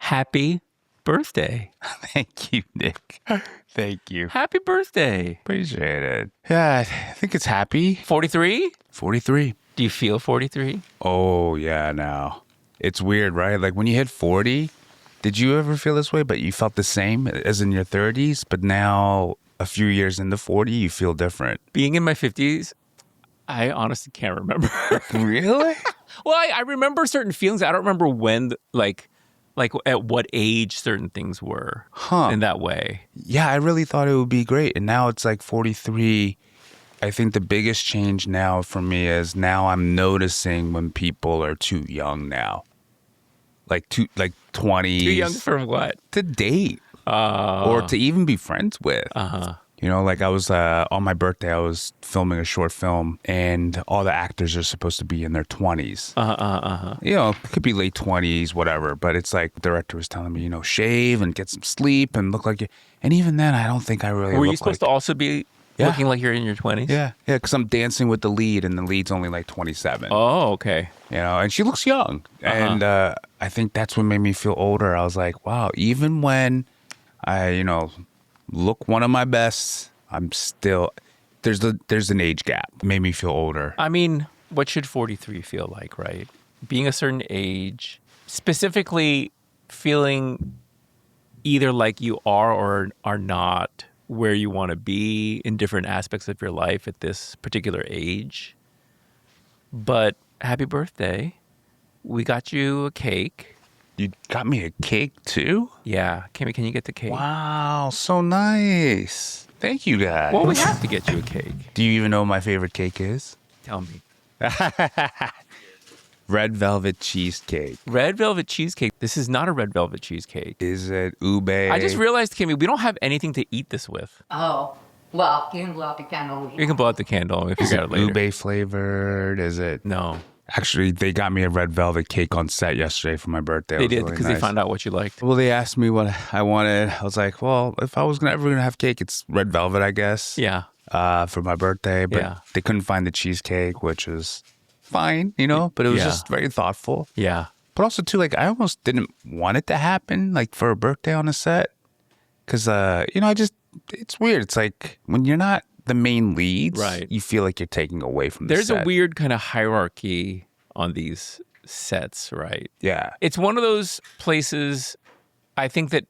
Happy birthday. Thank you, Nick. Thank you. Happy birthday. Appreciate it. Yeah, I think it's happy. 43? 43. Do you feel 43? Oh, yeah, now. It's weird, right? Like when you hit 40, did you ever feel this way, but you felt the same as in your 30s? But now, a few years into 40, you feel different. Being in my 50s, I honestly can't remember. Really? Well, I remember certain feelings. I don't remember when, like at what age certain things were in that way. Yeah, I really thought it would be great. And now it's like 43. I think the biggest change now for me is now I'm noticing when people are too young now. Like 20s. Too young for what? To date. Or to even be friends with. Uh-huh. You know, like I was, on my birthday, I was filming a short film and all the actors are supposed to be in their 20s. You know, it could be late 20s, whatever. But it's like the director was telling me, you know, shave and get some sleep and look like you. And even then, I don't think I really Were look you supposed to also be looking like you're in your 20s? Yeah, because I'm dancing with the lead and the lead's only like 27. Oh, okay. You know, and she looks young. And I think that's what made me feel older. I was like, wow, even when I, you know, look one of my best, I'm still, there's an age gap. It made me feel older. I mean, what should 43 feel like, right? Being a certain age, specifically feeling either like you are or are not where you want to be in different aspects of your life at this particular age. But happy birthday. We got you a cake. You got me a cake too? Yeah. Can you get the cake? Wow, so nice. Thank you, guys. Well, we have to get you a cake. Do you even know what my favorite cake is? Tell me. Red velvet cheesecake. Red velvet cheesecake. This is not a red velvet cheesecake. Is it ube? I just realized, Kimmy, we don't have anything to eat this with. Oh, well, you can blow out the candle. You can blow out the candle and we Is figure it it out later. ube flavored? Is it? No. Actually, they got me a red velvet cake on set yesterday for my birthday. They did because they found out what you liked. Well, they asked me what I wanted. I was like, well, if I was ever gonna have cake, it's red velvet, I guess. Yeah. For my birthday, but they couldn't find the cheesecake, which is fine, you know. But it was just very thoughtful. Yeah. But also too, like I almost didn't want it to happen, like for a birthday on a set, because you know, it's weird. It's like when you're not the main leads, right, you feel like you're taking away from the There's set. a weird kind of hierarchy on these sets, right? Yeah. It's one of those places I think that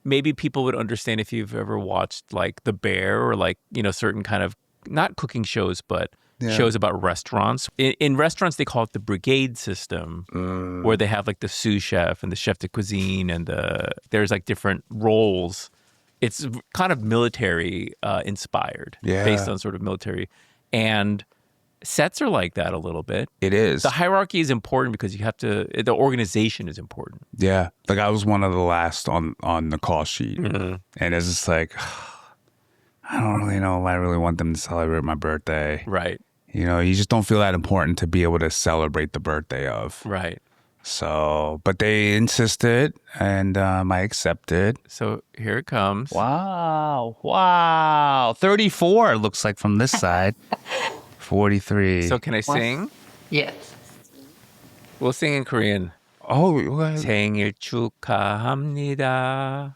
maybe people would understand if you've ever watched like The Bear or like, you know, certain kind of, not cooking shows, but shows about restaurants. In restaurants, they call it the brigade system, where they have like the sous chef and the chef de cuisine and there's like different roles. It's kind of military inspired, based on sort of military. And sets are like that a little bit. It is. The hierarchy is important because you have to, the organization is important. Yeah. Like I was one of the last on the call sheet. Mm-hmm. And it's just like, I don't really know if I really want them to celebrate my birthday. Right. You know, you just don't feel that important to be able to celebrate the birthday of. Right. So, but they insisted and I accepted. So here it comes. Wow. Wow. 34 looks like from this side. 43. So can I sing? Yes. We'll sing in Korean. Oh, what? 생일 축하합니다.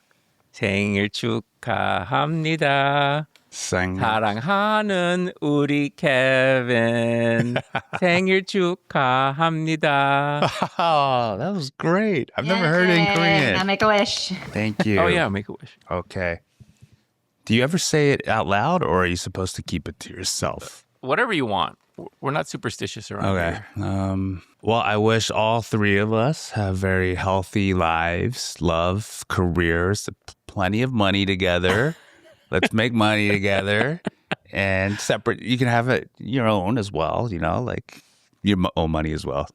생일 축하합니다. 사랑하는 우리 케빈. 생일 축하합니다. Oh, that was great. I've never heard it in Korean. Now make a wish. Thank you. Oh, yeah, make a wish. Okay. Do you ever say it out loud or are you supposed to keep it to yourself? Whatever you want. We're not superstitious around here. Well, I wish all three of us have very healthy lives, love, careers, plenty of money together. Let's make money together and separate. You can have it your own as well, you know, like your own money as well.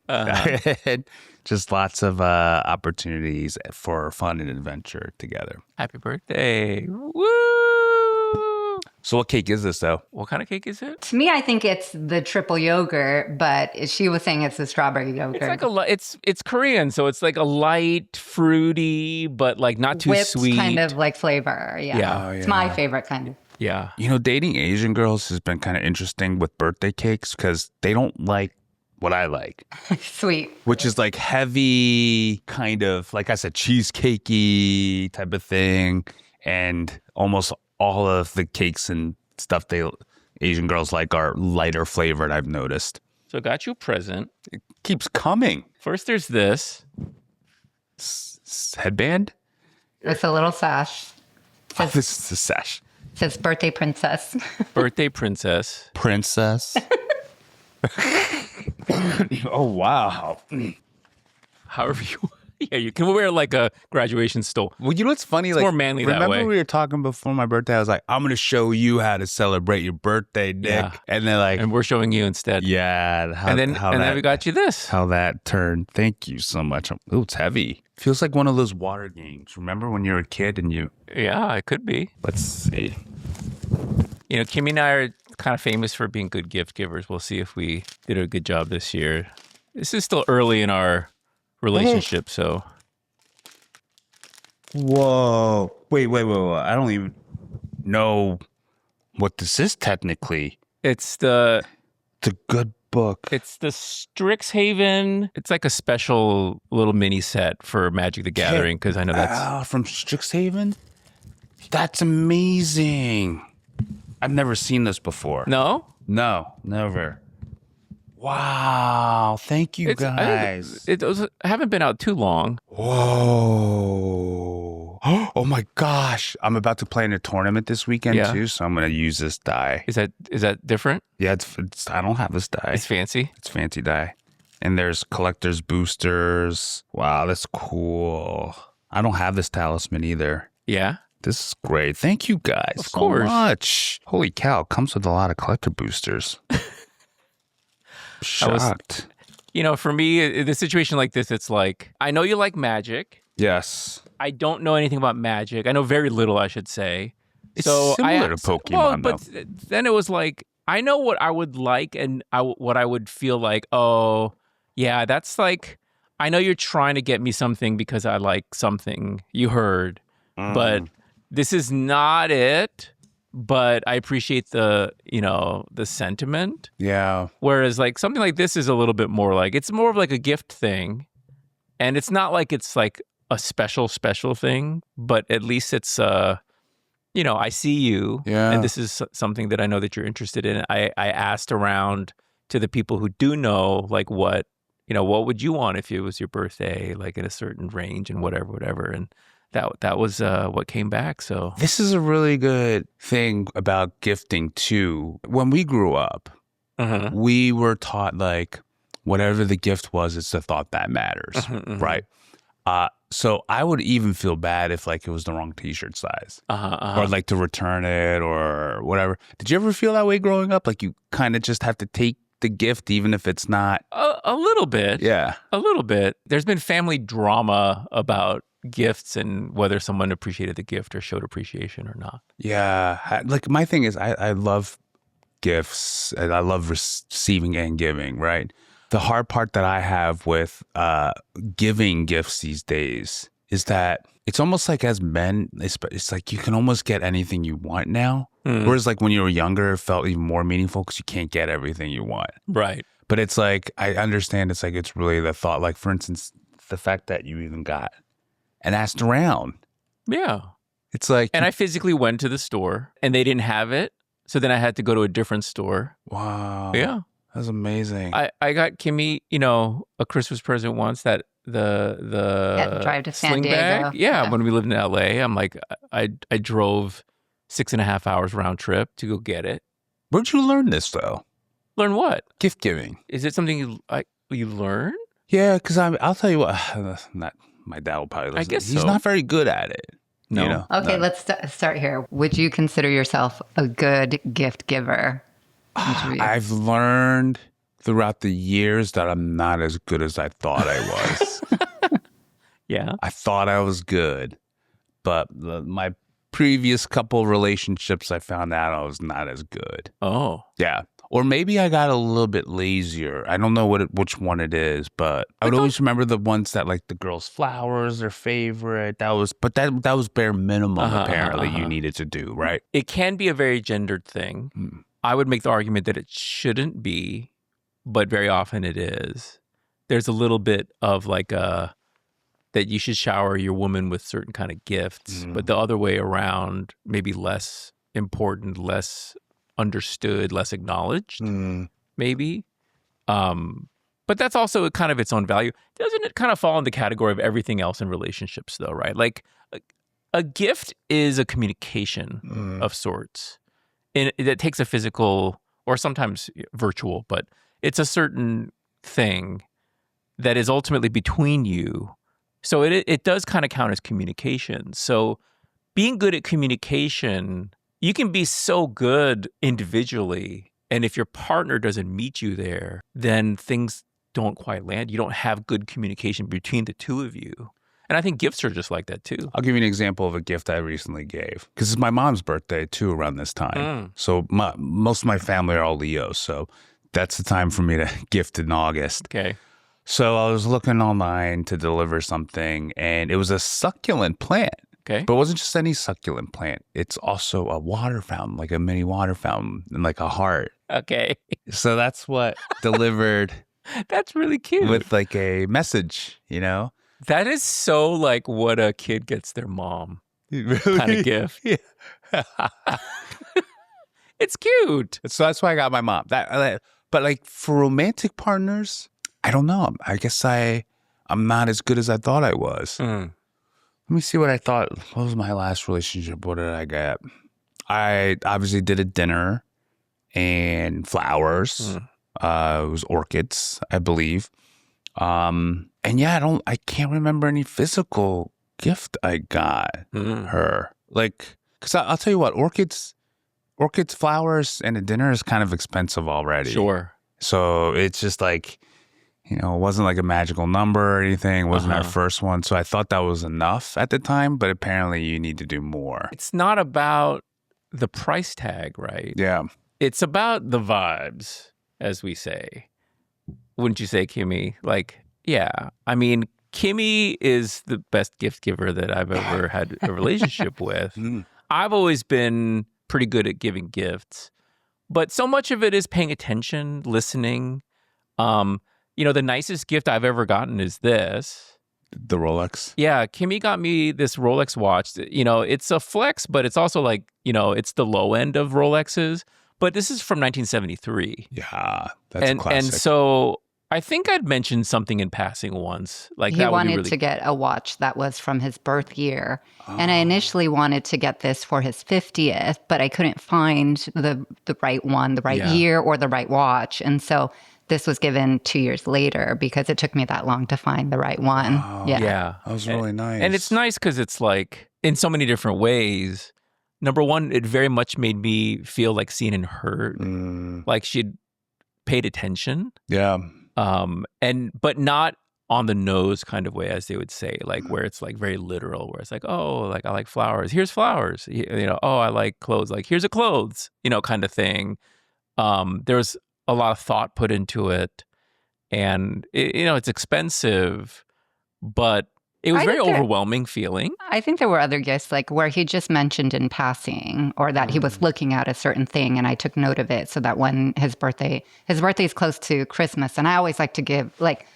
Just lots of opportunities for fun and adventure together. Happy birthday. Woo! So what cake is this, though? What kind of cake is it? To me, I think it's the triple yogurt, but she was saying it's the strawberry yogurt. It's like it's Korean, so it's like a light, fruity, but like not too whipped sweet kind of like flavor. Yeah. Yeah. Oh, It's my favorite kind of. Yeah. You know, dating Asian girls has been kind of interesting with birthday cakes because they don't like what I like. Sweet. Which is like heavy, kind of, like I said, cheesecakey type of thing. And almost all of the cakes and stuff Asian girls like are lighter flavored, I've noticed. So I got you a present. It keeps coming. First, there's this. Headband? It's a little sash. This is the sash. It says birthday princess. Birthday princess. Princess. Oh, wow. However you... Yeah, you can wear like a graduation stole. Well, you know what's funny? It's more manly that way. Remember we were talking before my birthday? I was like, I'm going to show you how to celebrate your birthday, Nick. Yeah. And they're like... And we're showing you instead. Yeah. And then we got you this. How that turned. Thank you so much. Oh, it's heavy. Feels like one of those water games. Remember when you were a kid and you... Yeah, it could be. Let's see. You know, Kimmy and I are kind of famous for being good gift givers. We'll see if we did a good job this year. This is still early in our relationship, so... Whoa. Wait. I don't even know what this is technically. It's the good book. It's the Strixhaven. It's like a special little mini set for Magic the Gathering because I know that's... from Strixhaven? That's amazing. I've never seen this before. No? No, never. Wow. Thank you, guys. I haven't been out too long. Whoa. Oh my gosh. I'm about to play in a tournament this weekend too, so I'm going to use this die. Is that different? Yeah, it's I don't have this die. It's fancy? It's fancy die. And there's collector's boosters. Wow, that's cool. I don't have this talisman either. Yeah? This is great. Thank you guys so much. Holy cow, it comes with a lot of collector boosters. Shocked. For me, the situation like this, it's like, I know you like Magic. Yes. I don't know anything about Magic. I know very little, I should say. It's similar to Pokemon, but then it was like, I know what I would like and what I would feel like, oh, yeah, that's like, I know you're trying to get me something because I like something you heard, but this is not it. But I appreciate the sentiment. Yeah. Whereas like something like this is a little bit more like, it's more of like a gift thing. And it's not like it's like a special thing, but at least it's, I see you. Yeah. And this is something that I know that you're interested in. I asked around to the people who do know, like what would you want if it was your birthday, like in a certain range and whatever. And that was what came back. So this is a really good thing about gifting too. When we grew up, we were taught like whatever the gift was, it's the thought that matters, right? So I would even feel bad if like it was the wrong T-shirt size, or like to return it or whatever. Did you ever feel that way growing up? Like you kind of just have to take the gift even if it's not a little bit. Yeah, a little bit. There's been family drama about gifts and whether someone appreciated the gift or showed appreciation or not. Yeah. Like my thing is I love gifts and I love receiving and giving, right? The hard part that I have with giving gifts these days is that it's almost like as men, it's like you can almost get anything you want now. Whereas like when you were younger, it felt even more meaningful because you can't get everything you want. Right. But it's like, I understand it's like, it's really the thought, like for instance, the fact that you even got and asked around. Yeah. It's like... And I physically went to the store and they didn't have it. So then I had to go to a different store. Wow. Yeah. That's amazing. I got Kimmy, a Christmas present once that the drive to San sling Diego. bag. Yeah, when we lived in LA, I'm like, I drove 6.5 hours round trip to go get it. Where'd you learn this though? Learn what? Gift giving. Is it something you learn? Yeah, because I'll tell you what. Not my dad will probably listen. I guess he's not very good at it. No. Okay, let's start here. Would you consider yourself a good gift giver? I've learned throughout the years that I'm not as good as I thought I was. Yeah. I thought I was good, but my previous couple relationships, I found out I was not as good. Oh. Yeah. Or maybe I got a little bit lazier. I don't know which one it is, but I would always remember the ones that like the girls' flowers, their favorite. That was bare minimum apparently you needed to do, right? It can be a very gendered thing. I would make the argument that it shouldn't be, but very often it is. There's a little bit of like that you should shower your woman with certain kind of gifts, but the other way around, maybe less important, less understood, less acknowledged, maybe. But that's also kind of its own value. Doesn't it kind of fall in the category of everything else in relationships, though, right? Like a gift is a communication of sorts. And it takes a physical or sometimes virtual, but it's a certain thing that is ultimately between you. So it does kind of count as communication. So being good at communication, you can be so good individually. And if your partner doesn't meet you there, then things don't quite land. You don't have good communication between the two of you. And I think gifts are just like that too. I'll give you an example of a gift I recently gave because it's my mom's birthday too around this time. So most of my family are all Leos. So that's the time for me to gift in August. Okay. So I was looking online to deliver something and it was a succulent plant. Okay. But it wasn't just any succulent plant. It's also a water fountain, like a mini water fountain and like a heart. Okay. So that's what delivered That's really cute. with like a message, you know? That is so like what a kid gets their mom Really? kind of gift. Yeah. It's cute. So that's why I got my mom. But like for romantic partners, I don't know. I guess I'm not as good as I thought I was. Let me see what I thought. What was my last relationship? What did I get? I obviously did a dinner and flowers. It was orchids, I believe. And yeah, I can't remember any physical gift I got her. Like, cause I'll tell you what, orchids, flowers, and a dinner is kind of expensive already. Sure. So it's just like, it wasn't like a magical number or anything. It wasn't our first one. So I thought that was enough at the time, but apparently you need to do more. It's not about the price tag, right? Yeah. It's about the vibes, as we say. Wouldn't you say, Kimmy? Like, yeah. I mean, Kimmy is the best gift giver that I've ever had a relationship with. I've always been pretty good at giving gifts, but so much of it is paying attention, listening. The nicest gift I've ever gotten is this. The Rolex. Yeah, Kimmy got me this Rolex watch. It's a flex, but it's also like, it's the low end of Rolexes. But this is from 1973. Yeah, that's a classic. And so I think I'd mentioned something in passing once. Like he that would be wanted really... to get a watch that was from his birth year. And I initially wanted to get this for his 50th, but I couldn't find the right one, the right year, or the right watch. And so this was given 2 years later because it took me that long to find the right one. Oh, Yeah. That was really nice. And it's nice because it's like, in so many different ways. Number one, it very much made me feel like seen and heard. Like she'd paid attention. Yeah. But not on the nose kind of way, as they would say, like where it's like very literal, where it's like, oh, like I like flowers. Here's flowers. Oh, I like clothes. Like here's a clothes, kind of thing. There's a lot of thought put into it, and it's expensive, but it was very overwhelming feeling. I think there were other gifts, like where he just mentioned in passing, or that he was looking at a certain thing, and I took note of it, so that when his birthday is close to Christmas, and I always like to give, like,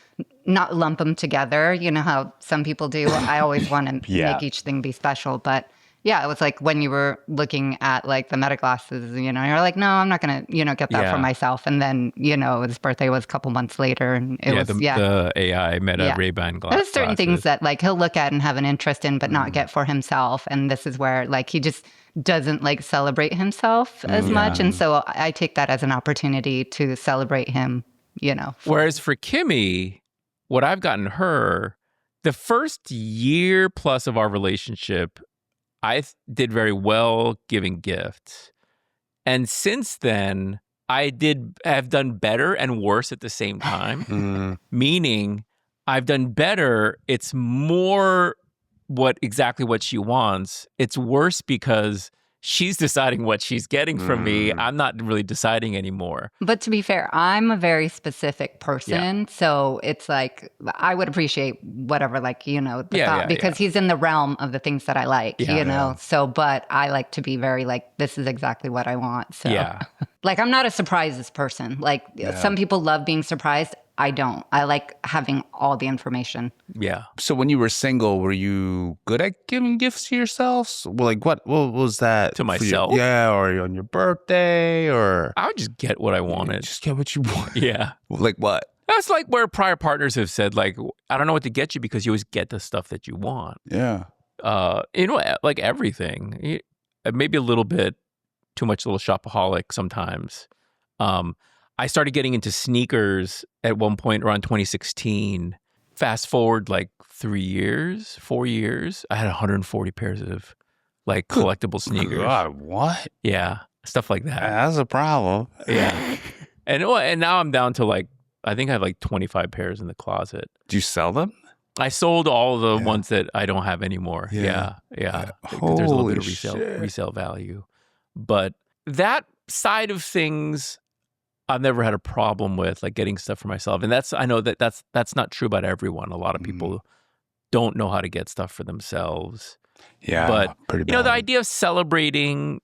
not lump them together. You know how some people do. I always want to make each thing be special, but yeah, it was like when you were looking at like the Meta glasses, you're like, no, I'm not going to, get that for myself. And then, his birthday was a couple months later, and it was the AI Meta Ray-Ban glasses. There's certain things that like he'll look at and have an interest in, but not get for himself. And this is where like he just doesn't like celebrate himself as much. And so I take that as an opportunity to celebrate him, Whereas for Kimmy, what I've gotten her, the first year plus of our relationship, I did very well giving gifts. And since then, I have done better and worse at the same time. Meaning, I've done better. It's more exactly what she wants. It's worse because she's deciding what she's getting from me. I'm not really deciding anymore. But to be fair, I'm a very specific person. So it's like, I would appreciate whatever, like, the thought, because he's in the realm of the things that I like, So, but I like to be very like, this is exactly what I want. So, like, I'm not a surprises person. Like, some people love being surprised. I don't. I like having all the information. Yeah. So when you were single, were you good at giving gifts to yourselves? Well, like what was that? To myself? Yeah, or on your birthday, or I would just get what I wanted. Just get what you want. Yeah. Like what? That's like where prior partners have said, like, I don't know what to get you because you always get the stuff that you want. Yeah. Like everything. Maybe a little bit too much little shopaholic sometimes. I started getting into sneakers at one point around 2016. Fast forward like 4 years, I had 140 pairs of like collectible sneakers. God, what? Yeah, stuff like that. That's a problem. Yeah. And now I'm down to like, I think I have like 25 pairs in the closet. Do you sell them? I sold all the ones that I don't have anymore. Yeah. Because there's a little bit of resale value. But that side of things, I've never had a problem with, like getting stuff for myself. And I know that's not true about everyone. A lot of people don't know how to get stuff for themselves. Yeah. But, pretty the idea of celebrating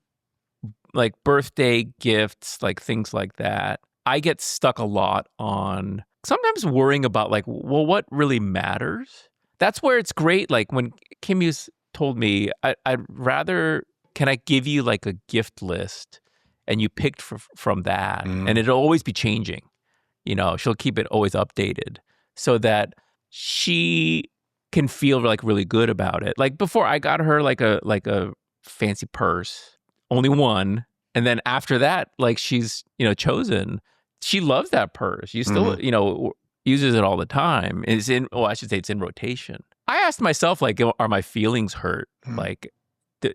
like birthday gifts, like things like that, I get stuck a lot on sometimes worrying about like, well, what really matters? That's where it's great. Like when Kim Hughes told me, I'd rather, can I give you like a gift list? And you picked from that, and it'll always be changing. She'll keep it always updated so that she can feel like really good about it. Like before, I got her like a fancy purse, only one, and then after that, like she's chosen. She loves that purse. You still uses it all the time. I should say it's in rotation. I asked myself, like, are my feelings hurt? Like,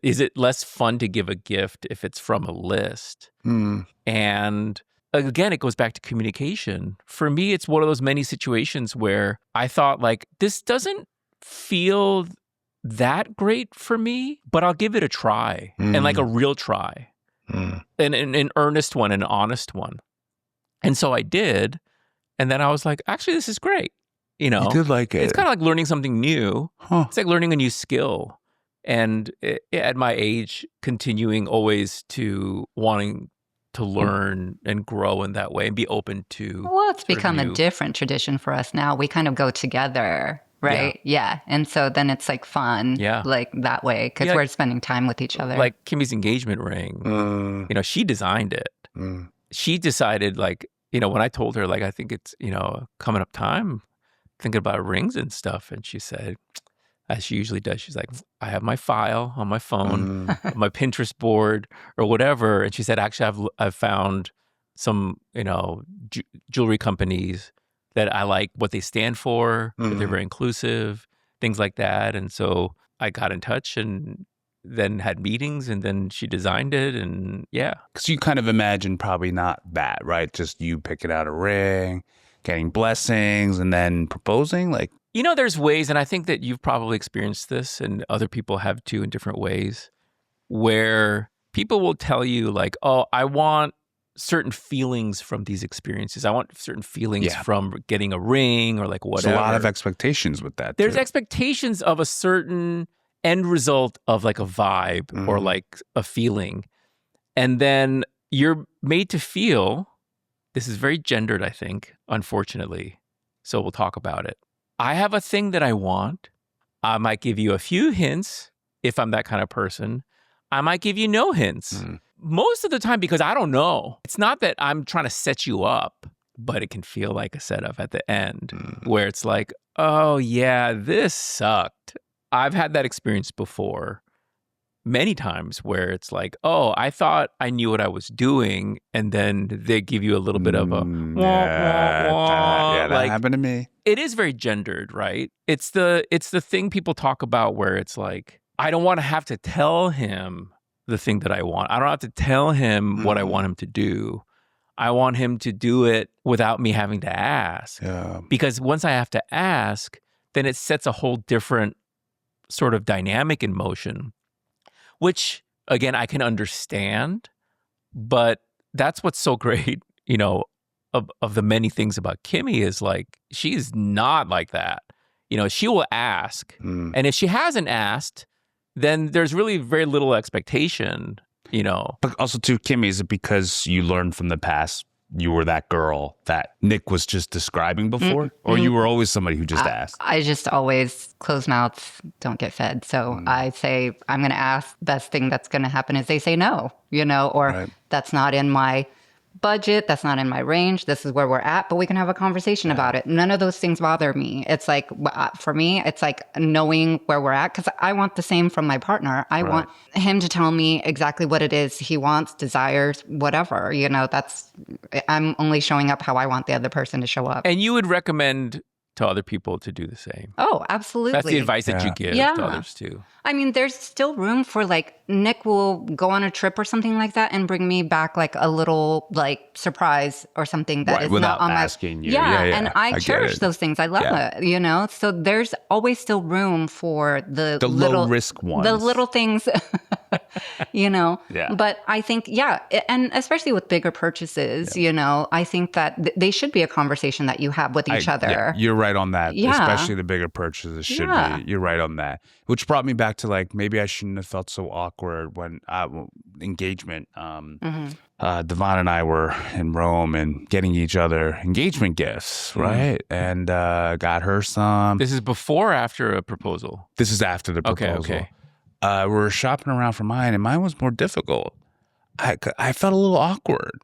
is it less fun to give a gift if it's from a list? And again, it goes back to communication. For me, it's one of those many situations where I thought, like, this doesn't feel that great for me, but I'll give it a try, and like a real try, and an earnest one, an honest one. And so I did. And then I was like, actually, this is great. You did like it. It's kind of like learning something new. Huh. It's like learning a new skill. And at my age, continuing always to wanting to learn and grow in that way and be open to. Well, it's become a different tradition for us now. We kind of go together, right? Yeah. And so then it's like fun, like that way, because we're spending time with each other. Like Kimmy's engagement ring, she designed it. She decided, like, when I told her, like, I think it's, coming up time, thinking about rings and stuff. And she said, as she usually does, she's like, I have my file on my phone, my Pinterest board or whatever. And she said, actually, I've found some, jewelry companies that I like what they stand for, that they're very inclusive, things like that. And so I got in touch and then had meetings, and then she designed it, and Because you kind of imagine probably not that, right? Just you picking out a ring, getting blessings, and then proposing, like. There's ways, and I think that you've probably experienced this, and other people have too in different ways, where people will tell you like, oh, I want certain feelings from these experiences. I want certain feelings from getting a ring or like whatever. There's a lot of expectations with that. There's expectations of a certain end result of like a vibe or like a feeling. And then you're made to feel, this is very gendered, I think, unfortunately. So we'll talk about it. I have a thing that I want. I might give you a few hints if I'm that kind of person. I might give you no hints. Most of the time, because I don't know. It's not that I'm trying to set you up, but it can feel like a setup at the end where it's like, oh yeah, this sucked. I've had that experience before many times where it's like, oh, I thought I knew what I was doing. And then they give you a little bit of a that like, happened to me. It is very gendered, right? It's the thing people talk about where it's like, I don't want to have to tell him the thing that I want. I don't have to tell him what I want him to do. I want him to do it without me having to ask. Yeah. Because once I have to ask, then it sets a whole different sort of dynamic in motion, which again, I can understand, but that's what's so great, you know, of the many things about Kimmy is like, she's not like that. You know, she will ask. And if she hasn't asked, then there's really very little expectation, you know. But also, too, Kimmy, is it because you learned from the past you were that girl that Nick was just describing before? Or you were always somebody who just asked? I just always close mouths don't get fed. So I say, I'm going to ask. Best thing that's going to happen is they say no, you know, or that's not in my budget. That's not in my range. This is where we're at, but we can have a conversation about it. None of those things bother me. It's like, for me, it's like knowing where we're at, because I want the same from my partner. I want him to tell me exactly what it is he wants, desires, whatever, you know, I'm only showing up how I want the other person to show up. And you would recommend to other people to do the same. Oh, absolutely. That's the advice that you give to others too. I mean, there's still room for like Nick will go on a trip or something like that and bring me back like a little like surprise or something that is without not on asking you. Yeah, and I cherish those things. I love it, you know? So there's always still room for the little low risk ones. The little things, you know? Yeah. But I think, and especially with bigger purchases, you know, I think that they should be a conversation that you have with each other. Yeah, you're right on that. Yeah. Especially the bigger purchases should be. You're right on that. Which brought me back to like, maybe I shouldn't have felt so awkward when engagement. Devon and I were in Rome and getting each other engagement gifts, right? And got her some. This is before or after a proposal? This is after the proposal. Okay. We were shopping around for mine, and mine was more difficult. I felt a little awkward.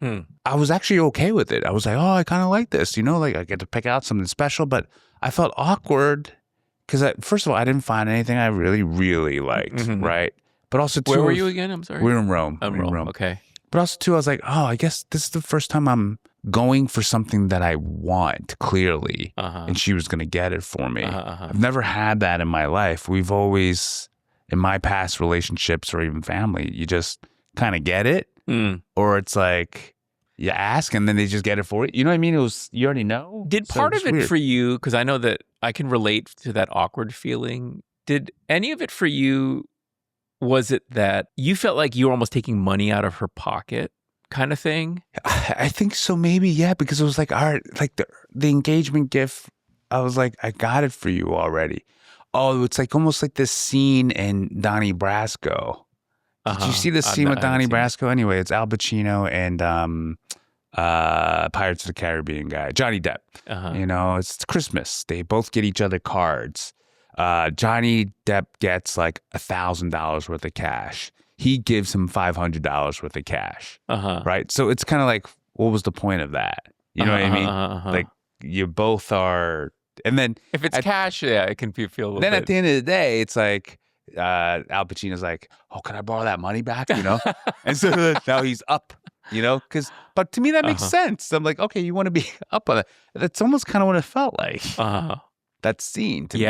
I was actually okay with it. I was like, oh, I kind of like this. You know, like I get to pick out something special, but I felt awkward because, first of all, I didn't find anything I really, really liked, right? But also, too, where were you again? I'm sorry. We're in Rome. Rome. Okay. But also, too, I was like, oh, I guess this is the first time I'm going for something that I want, clearly. And she was going to get it for me. I've never had that in my life. We've always, in my past relationships or even family, you just kind of get it. Or it's like you ask and then they just get it for you. You know what I mean? It was, you already know. Did part of it for you, because I know that I can relate to that awkward feeling. Did any of it for you, was it that you felt like you were almost taking money out of her pocket kind of thing? I think so, maybe, yeah, because it was like, all right, like the engagement gift, I was like, I got it for you already. Oh, it's like almost like this scene in Donnie Brasco. Did you see the scene with Donnie Brasco? Anyway, it's Al Pacino and Pirates of the Caribbean guy, Johnny Depp. You know, it's Christmas. They both get each other cards. Johnny Depp gets like $1,000 worth of cash. He gives him $500 worth of cash. Right? So it's kind of like, what was the point of that? You know what I mean? Like, you both are... And then... If it's cash, it can feel a little bit... Then at the end of the day, it's like... Al Pacino's like, oh, can I borrow that money back? You know? And so now he's up, you know? But to me, that makes sense. I'm like, okay, you want to be up on it. That's almost kind of what it felt like. That scene to me.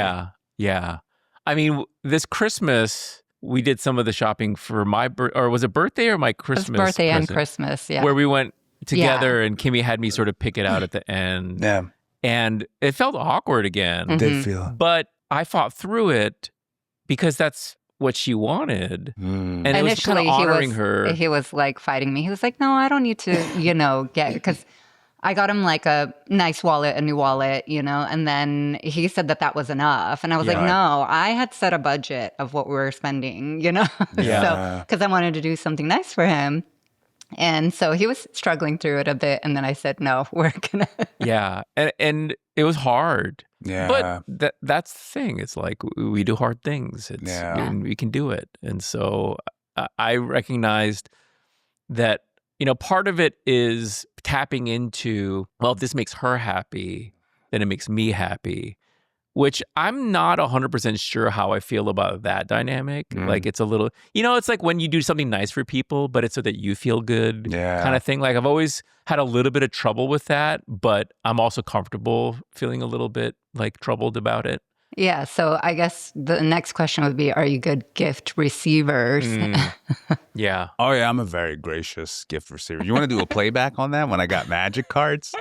Yeah. I mean, this Christmas, we did some of the shopping for my or was it birthday or my Christmas? It was birthday present, and Christmas, yeah. Where we went together and Kimmy had me sort of pick it out at the end. Yeah. And it felt awkward again. It did feel. But I fought through it because that's what she wanted. And it was kind of honoring her. He was like fighting me. He was like, no, I don't need to, you know, because I got him like a nice wallet, a new wallet, you know, and then he said that was enough. And I was like, no, I had set a budget of what we were spending, you know, because I wanted to do something nice for him. And so he was struggling through it a bit. And then I said, no, we're going to. Yeah. And it was hard. Yeah. But that's the thing. It's like we do hard things. And we can do it. And so I recognized that, you know, part of it is tapping into, well, if this makes her happy, then it makes me happy, which I'm not 100% sure how I feel about that dynamic. Like it's a little, you know, it's like when you do something nice for people, but it's so that you feel good kind of thing. Like I've always had a little bit of trouble with that, but I'm also comfortable feeling a little bit like troubled about it. Yeah. So I guess the next question would be, are you good gift receivers? Yeah. Oh, yeah. I'm a very gracious gift receiver. You want to do a playback on that when I got magic cards?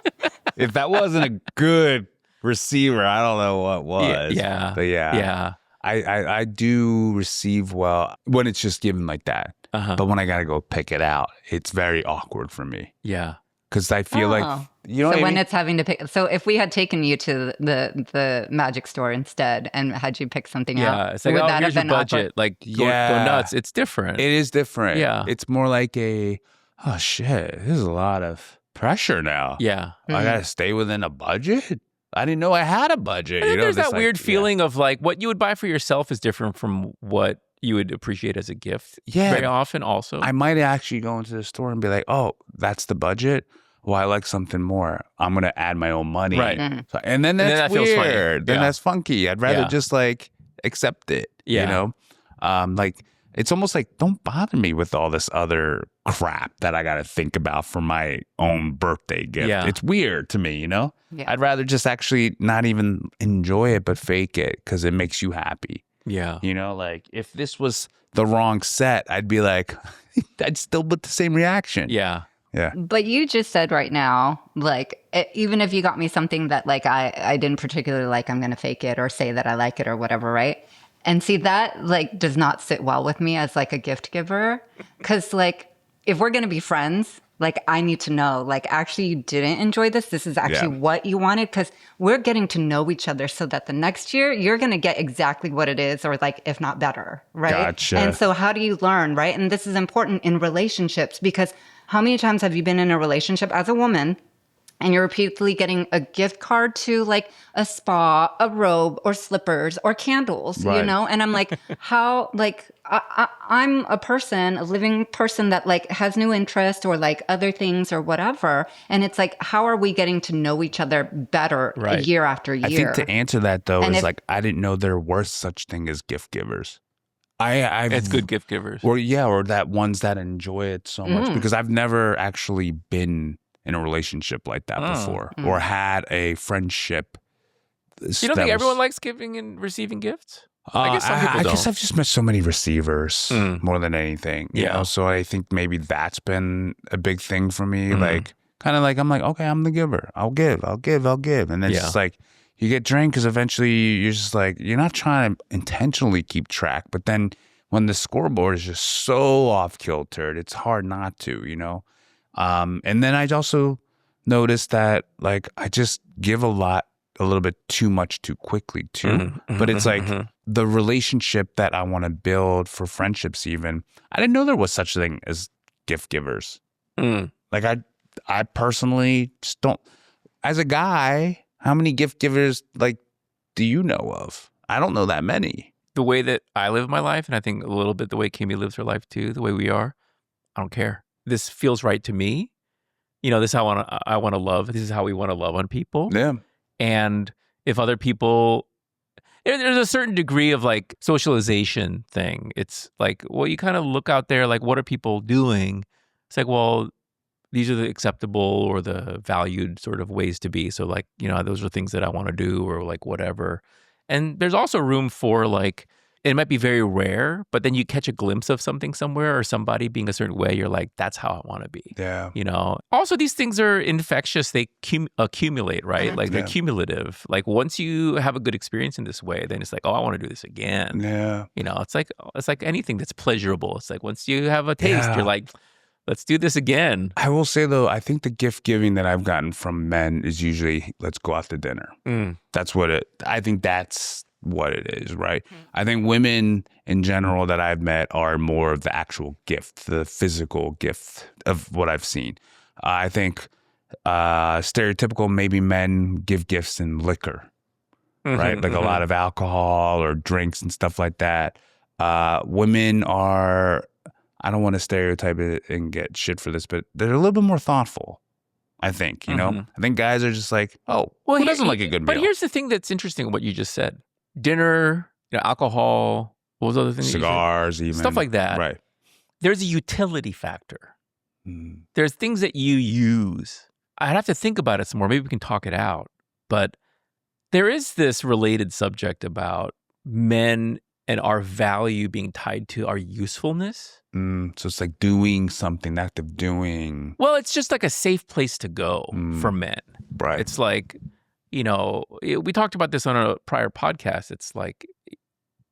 If that wasn't a good receiver, I don't know what was. Yeah. But yeah. Yeah. I do receive well when it's just given like that. But when I got to go pick it out, it's very awkward for me. Yeah. Because I feel like, you know so what I when mean? it's having to pick, so if we had taken you to the magic store instead and had you pick something out, Yeah. It's like, would oh, that here's have your been budget. awkward? Like, go nuts. It's different. It is different. Yeah. It's more like oh shit, this is a lot of pressure now. Yeah. I got to stay within a budget? I didn't know I had a budget. And You then know, there's this, that weird feeling of like what you would buy for yourself is different from what you would appreciate as a gift. Yeah. Very often also. I might actually go into the store and be like, oh, that's the budget? Well, I like something more. I'm going to add my own money. Right. So, and then that's that feels funny. weird. Then Yeah. that's funky. I'd rather just like accept it. Yeah. You know? Like, it's almost like, don't bother me with all this other crap that I got to think about for my own birthday gift. Yeah. It's weird to me, you know? Yeah. I'd rather just actually not even enjoy it, but fake it because it makes you happy. Yeah. You know, like if this was the wrong set, I'd be like, I'd still put the same reaction. Yeah. Yeah. But you just said right now, like, even if you got me something that like I didn't particularly like, I'm going to fake it or say that I like it or whatever, right? And see, that like does not sit well with me as like a gift giver. Because like, if we're going to be friends, like I need to know, like, actually you didn't enjoy this. This is actually what you wanted. Because we're getting to know each other so that the next year you're going to get exactly what it is or like, if not better, right? Gotcha. And so how do you learn, right? And this is important in relationships because how many times have you been in a relationship as a woman and you're repeatedly getting a gift card to like a spa, a robe, or slippers, or candles, you Right. know? And I'm like, how, like, I'm a person, a living person that like has new interest or like other things or whatever. And it's like, how are we getting to know each other better Right. year after year? I think to answer that though And is if- like, I didn't know there were such thing as gift givers. I've It's good gift givers. Or or that ones that enjoy it so much because I've never actually been in a relationship like that before or had a friendship. You don't think everyone likes giving and receiving gifts? I guess some people I don't. guess I've just met so many receivers more than anything. You Yeah. know? So I think maybe that's been a big thing for me. Like, kind of like, I'm like, okay, I'm the giver. I'll give. And then it's just like, you get drained because eventually you're just like, you're not trying to intentionally keep track. But then when the scoreboard is just so off kiltered, it's hard not to, you know? And then I also noticed that like, I just give a little bit too much too quickly too. But it's like the relationship that I want to build for friendships even, I didn't know there was such a thing as gift givers. Like I personally just don't, as a guy, how many gift givers like do you know of? I don't know that many. The way that I live my life, and I think a little bit the way Kimmy lives her life too, the way we are, I don't care. This feels right to me. You know, this is how I want to love. This is how we want to love on people. Yeah. And if other people, there's a certain degree of like socialization thing. It's like, well, you kind of look out there, like, what are people doing? It's like, well, these are the acceptable or the valued sort of ways to be. So like, you know, those are things that I want to do or like whatever. And there's also room for like, it might be very rare, but then you catch a glimpse of something somewhere or somebody being a certain way. You're like, that's how I want to be. Yeah. You know, also these things are infectious. They accumulate, right? Like they're Yeah. cumulative. Like once you have a good experience in this way, then it's like, oh, I want to do this again. Yeah. You know, it's like anything that's pleasurable. It's like once you have a taste, Yeah. you're like, let's do this again. I will say though, I think the gift giving that I've gotten from men is usually let's go out to dinner. That's I think that's what it is, right? I think women in general that I've met are more of the actual gift, the physical gift of what I've seen. I think stereotypical maybe men give gifts in liquor, right? Like a lot of alcohol or drinks and stuff like that. Women are, I don't want to stereotype it and get shit for this, but they're a little bit more thoughtful, I think, you know? I think guys are just like, oh, who doesn't like a good meal? But here's the thing that's interesting, what you just said. Dinner, you know, alcohol, what was the other thing? that you said? Cigars, even. Stuff like that. Right. There's a utility factor. There's things that you use. I'd have to think about it some more. Maybe we can talk it out. But there is this related subject about men and our value being tied to our usefulness. So it's like doing something, the act of doing. Well, it's just like a safe place to go for men. Right. It's like, you know, we talked about this on a prior podcast. It's like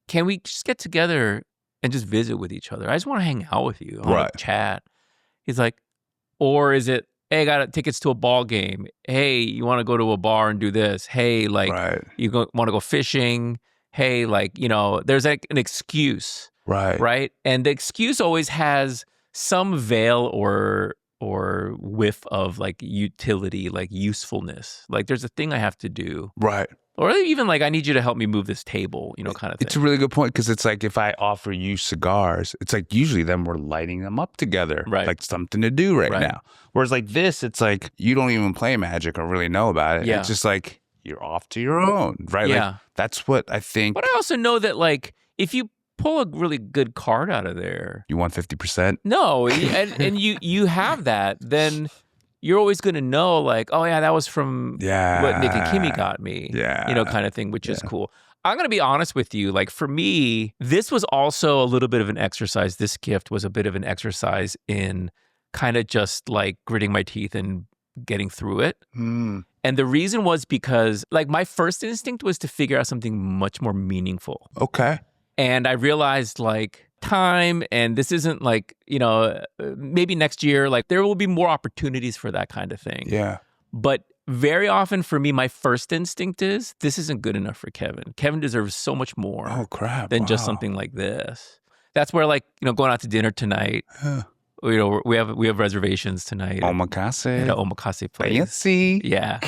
can we just get together and just visit with each other? I just want to hang out with you. I want to chat. He's like, or is it, hey, I got tickets to a ball game. Hey, you want to go to a bar and do this? Hey, like, you want to go fishing? Hey, like, there's like an excuse. Right. And the excuse always has some veil or whiff of like utility, like usefulness. Like there's a thing I have to do. Right. Or even like, I need you to help me move this table, kind of thing. It's a really good point because it's like if I offer you cigars, it's like usually then we're lighting them up together. Right. Like something to do right now. Whereas like this, it's like you don't even play Magic or really know about it. Yeah. It's just like you're off to your own, right? Yeah. Like, that's what I think. But I also know that like if you pull a really good card out of there. You want 50%? No, and you have that, then you're always going to know like, oh yeah, that was from what Nick and Kimmy got me. Kind of thing, which is cool. I'm going to be honest with you. Like for me, this was also a little bit of an exercise. This gift was a bit of an exercise in kind of just like gritting my teeth and getting through it. And the reason was because like my first instinct was to figure out something much more meaningful. Okay. And I realized like time, and this isn't like, maybe next year, like there will be more opportunities for that kind of thing. Yeah. But very often for me, my first instinct is this isn't good enough for Kevin. Kevin deserves so much more than just something like this. That's where like, going out to dinner tonight, we have reservations tonight. Omakase. At an omakase place. Fancy. Yeah.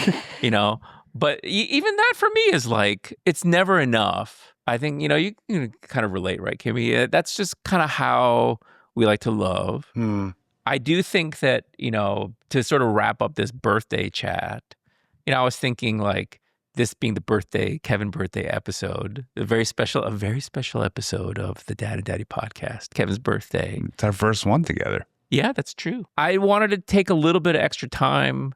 But even that for me is like, it's never enough. I think, you can kind of relate, right, Kimmy? That's just kind of how we like to love. I do think that, to sort of wrap up this birthday chat, I was thinking like this being the Kevin birthday episode, a very special episode of the Dad and Daddy podcast, Kevin's birthday. It's our first one together. Yeah, that's true. I wanted to take a little bit of extra time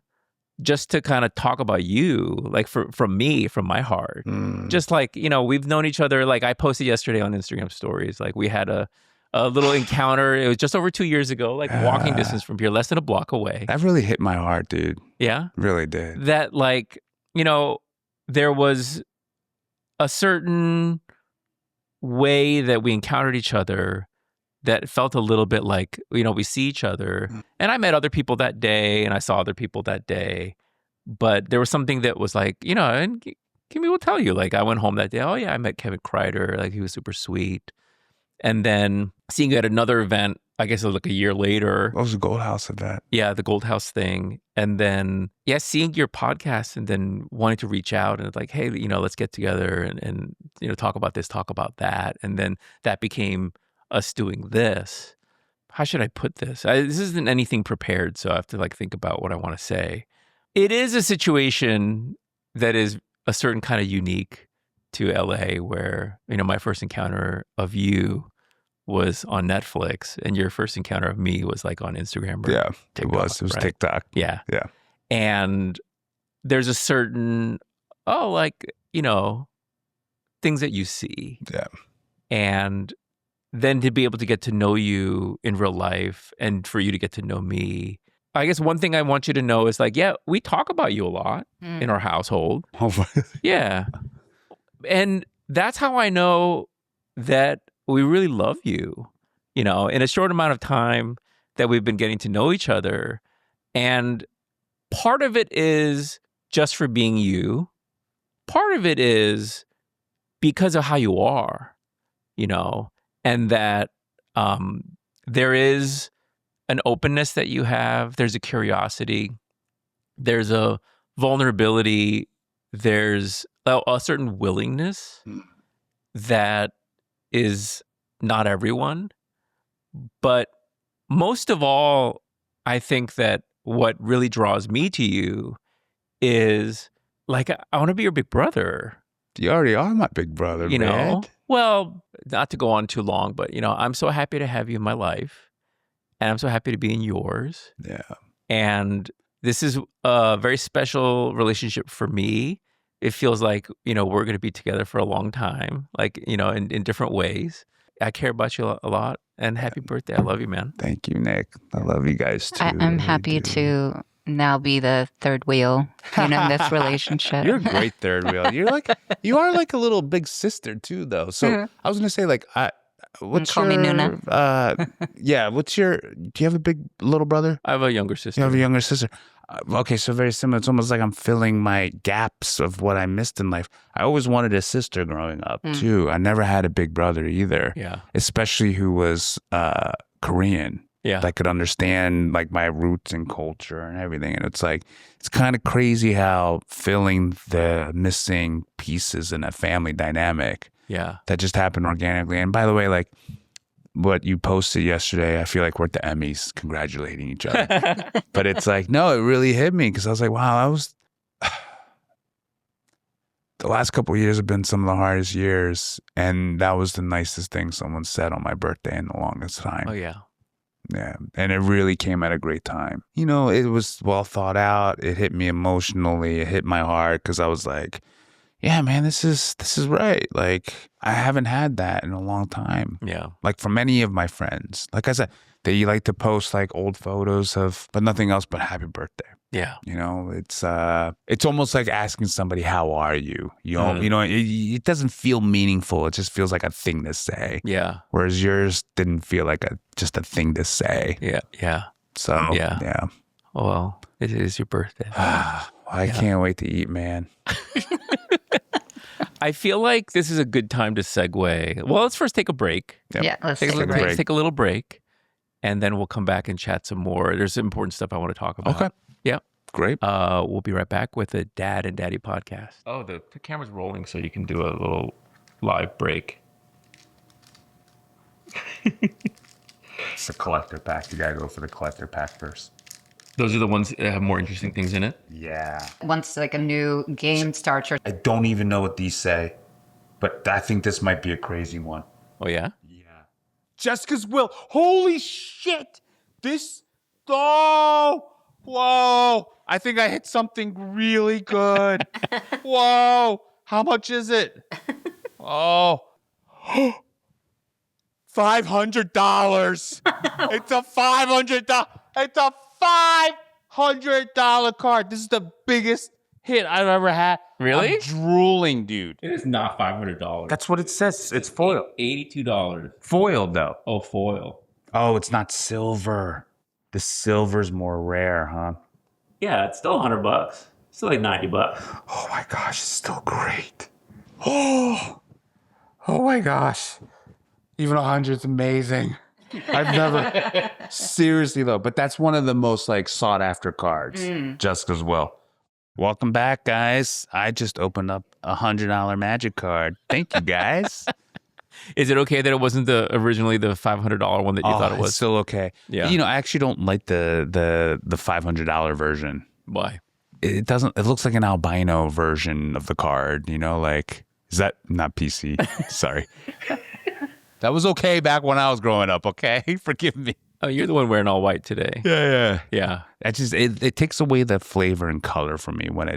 just to kind of talk about you, like from my heart. Just like, we've known each other. Like I posted yesterday on Instagram stories, like we had a little encounter. It was just over 2 years ago, like walking distance from here, less than a block away. That really hit my heart, dude. Yeah? Really did. That like, there was a certain way that we encountered each other that felt a little bit like, we see each other. And I met other people that day and I saw other people that day. But there was something that was like, and Kimmy will tell you, like I went home that day. Oh yeah, I met Kevin Kreider. Like he was super sweet. And then seeing you at another event, I guess it was like a year later. What was the Gold House event? Yeah, the Gold House thing. And then, seeing your podcast and then wanting to reach out and like, hey, let's get together and talk about this, talk about that. And then that became us doing this. How should I put this? This isn't anything prepared, so I have to like think about what I want to say. It is a situation that is a certain kind of unique to LA where, my first encounter of you was on Netflix and your first encounter of me was like on Instagram or TikTok. It was right? TikTok. Yeah. Yeah. And there's a certain, things that you see. Yeah. And then to be able to get to know you in real life and for you to get to know me. I guess one thing I want you to know is like, we talk about you a lot in our household. Oh, really? Yeah. And that's how I know that we really love you, in a short amount of time that we've been getting to know each other. And part of it is just for being you. Part of it is because of how you are, and that there is an openness that you have. There's a curiosity. There's a vulnerability. There's a certain willingness that is not everyone. But most of all, I think that what really draws me to you is like, I want to be your big brother. You already are my big brother, man. Well, not to go on too long, but, I'm so happy to have you in my life. And I'm so happy to be in yours. Yeah. And this is a very special relationship for me. It feels like, we're going to be together for a long time, like, in different ways. I care about you a lot. And happy birthday. I love you, man. Thank you, Nick. I love you guys too. I'm happy to now be the third wheel, in this relationship. You're a great third wheel. You are like a little big sister too, though. So I was gonna say, like, what's Call me Nuna. Yeah, do you have a big little brother? I have a younger sister. You have a younger sister. Okay, so very similar. It's almost like I'm filling my gaps of what I missed in life. I always wanted a sister growing up too. I never had a big brother either. Yeah. Especially who was Korean. Yeah. That could understand like my roots and culture and everything. And it's like, it's kind of crazy how filling the missing pieces in a family dynamic. Yeah. That just happened organically. And by the way, like what you posted yesterday, I feel like we're at the Emmys congratulating each other. But it's like, no, it really hit me because I was like, wow, the last couple of years have been some of the hardest years. And that was the nicest thing someone said on my birthday in the longest time. Oh, yeah. Yeah. And it really came at a great time. You know, it was well thought out. It hit me emotionally. It hit my heart because I was like, yeah, man, this is right. Like, I haven't had that in a long time. Yeah. Like, for many of my friends, like I said, they like to post like old photos but nothing else but happy birthday. Yeah. You know, it's almost like asking somebody, how are you? You know, it doesn't feel meaningful. It just feels like a thing to say. Yeah. Whereas yours didn't feel like just a thing to say. Yeah. Yeah. So, yeah. Oh, well, it is your birthday. I can't wait to eat, man. I feel like this is a good time to segue. Well, let's first take a break. Yep. Yeah, let's Take a take a little break. break. Take a little break, and then we'll come back and chat some more. There's some important stuff I want to talk about. Okay. Yeah. Great. We'll be right back with the Dad and Daddy podcast. Oh, the camera's rolling, so you can do a little live break. It's a collector pack. You gotta go for the collector pack first. Those are the ones that have more interesting things in it. Yeah. Once like a new game starts, or I don't even know what these say, but I think this might be a crazy one. Oh, yeah? Yeah. Jessica's will. Holy shit! Oh! Whoa! I think I hit something really good. Whoa! How much is it? Oh. $500. It's a $500. It's a $500 card. This is the biggest hit I've ever had. Really? I'm drooling, dude. It is not $500. That's what it says. It's foil. $82. Foiled, though. Oh, foil. Oh, it's not silver. The silver's more rare, huh? Yeah, it's still $100. Still like $90. Oh my gosh, it's still great. Oh my gosh. Even 100's amazing. I've never seriously though, but that's one of the most like sought after cards. Jessica's will. Welcome back, guys. I just opened up a $100 magic card. Thank you, guys. Is it okay that it wasn't originally the $500 one that you thought it was? It's still okay. Yeah. You know, I actually don't like the $500 version. Why? It looks like an albino version of the card, you know, like, is that not PC? Sorry. That was okay back when I was growing up, okay? Forgive me. Oh, you're the one wearing all white today. Yeah. Yeah. That just, it takes away the flavor and color from me when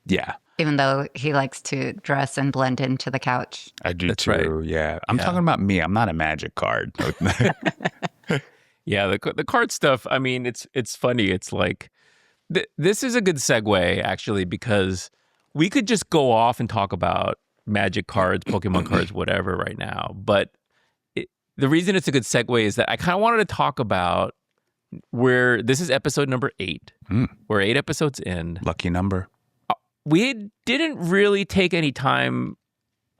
yeah. even though he likes to dress and blend into the couch. I do That's too, right. yeah. I'm talking about me. I'm not a magic card. Yeah, the card stuff, I mean, it's funny. It's like, this is a good segue, actually, because we could just go off and talk about magic cards, Pokemon cards, whatever right now. But the reason it's a good segue is that I kind of wanted to talk about this is episode number 8. We're 8 episodes in. Lucky number. We didn't really take any time,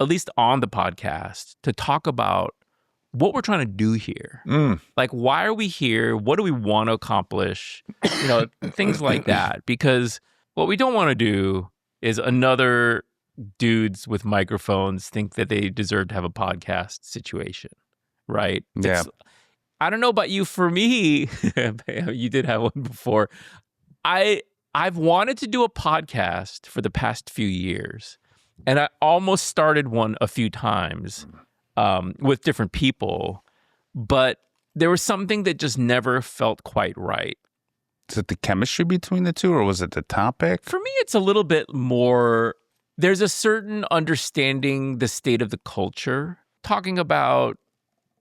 at least on the podcast, to talk about what we're trying to do here. Like, why are we here? What do we want to accomplish? You know, things like that. Because what we don't want to do is another dudes with microphones think that they deserve to have a podcast situation, right? Yeah. I don't know about you. For me, you did have one before. I've wanted to do a podcast for the past few years, and I almost started one a few times with different people, but there was something that just never felt quite right. Is it the chemistry between the two, or was it the topic? For me, it's a little bit more, there's a certain understanding the state of the culture, talking about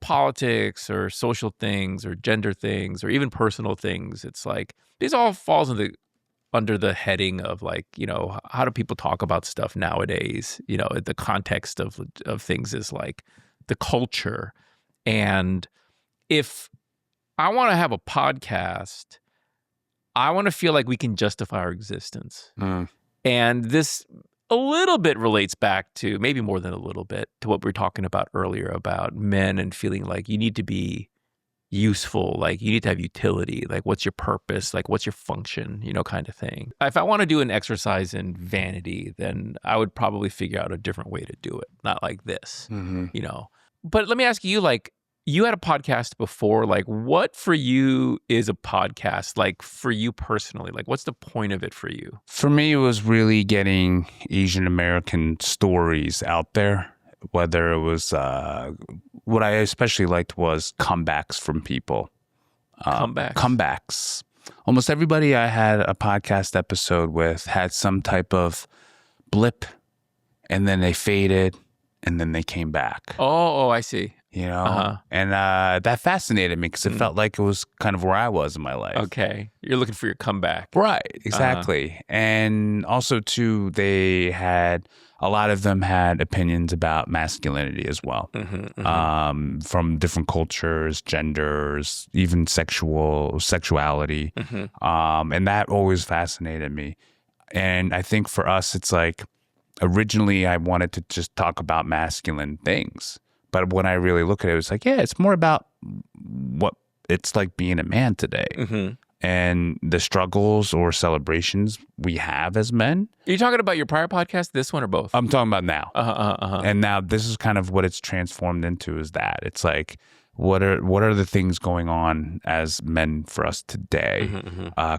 politics or social things or gender things or even personal things. It's like this all falls under the heading of like, you know, how do people talk about stuff nowadays? You know, the context of things is like the culture. And if I want to have a podcast, I want to feel like we can justify our existence. And this a little bit relates back to, maybe more than a little bit, to what we were talking about earlier about men and feeling like you need to be useful, like you need to have utility, like what's your purpose, like what's your function, you know, kind of thing. If I want to do an exercise in vanity, then I would probably figure out a different way to do it, not like this, you know. But let me ask you, like, you had a podcast before, like what for you is a podcast, like for you personally, like what's the point of it for you? For me, it was really getting Asian American stories out there, whether it was, what I especially liked was comebacks from people. Comebacks. Almost everybody I had a podcast episode with had some type of blip, and then they faded, and then they came back. Oh, I see. You know, and that fascinated me because it felt like it was kind of where I was in my life. Okay. You're looking for your comeback. Right. Exactly. And also, too, a lot of them had opinions about masculinity as well, from different cultures, genders, even sexuality. And that always fascinated me. And I think for us, it's like, originally I wanted to just talk about masculine things. But when I really look at it, it's like, yeah, it's more about what it's like being a man today and the struggles or celebrations we have as men. Are you talking about your prior podcast, this one, or both? I'm talking about now. And now this is kind of what it's transformed into, is that it's like, what are the things going on as men for us today,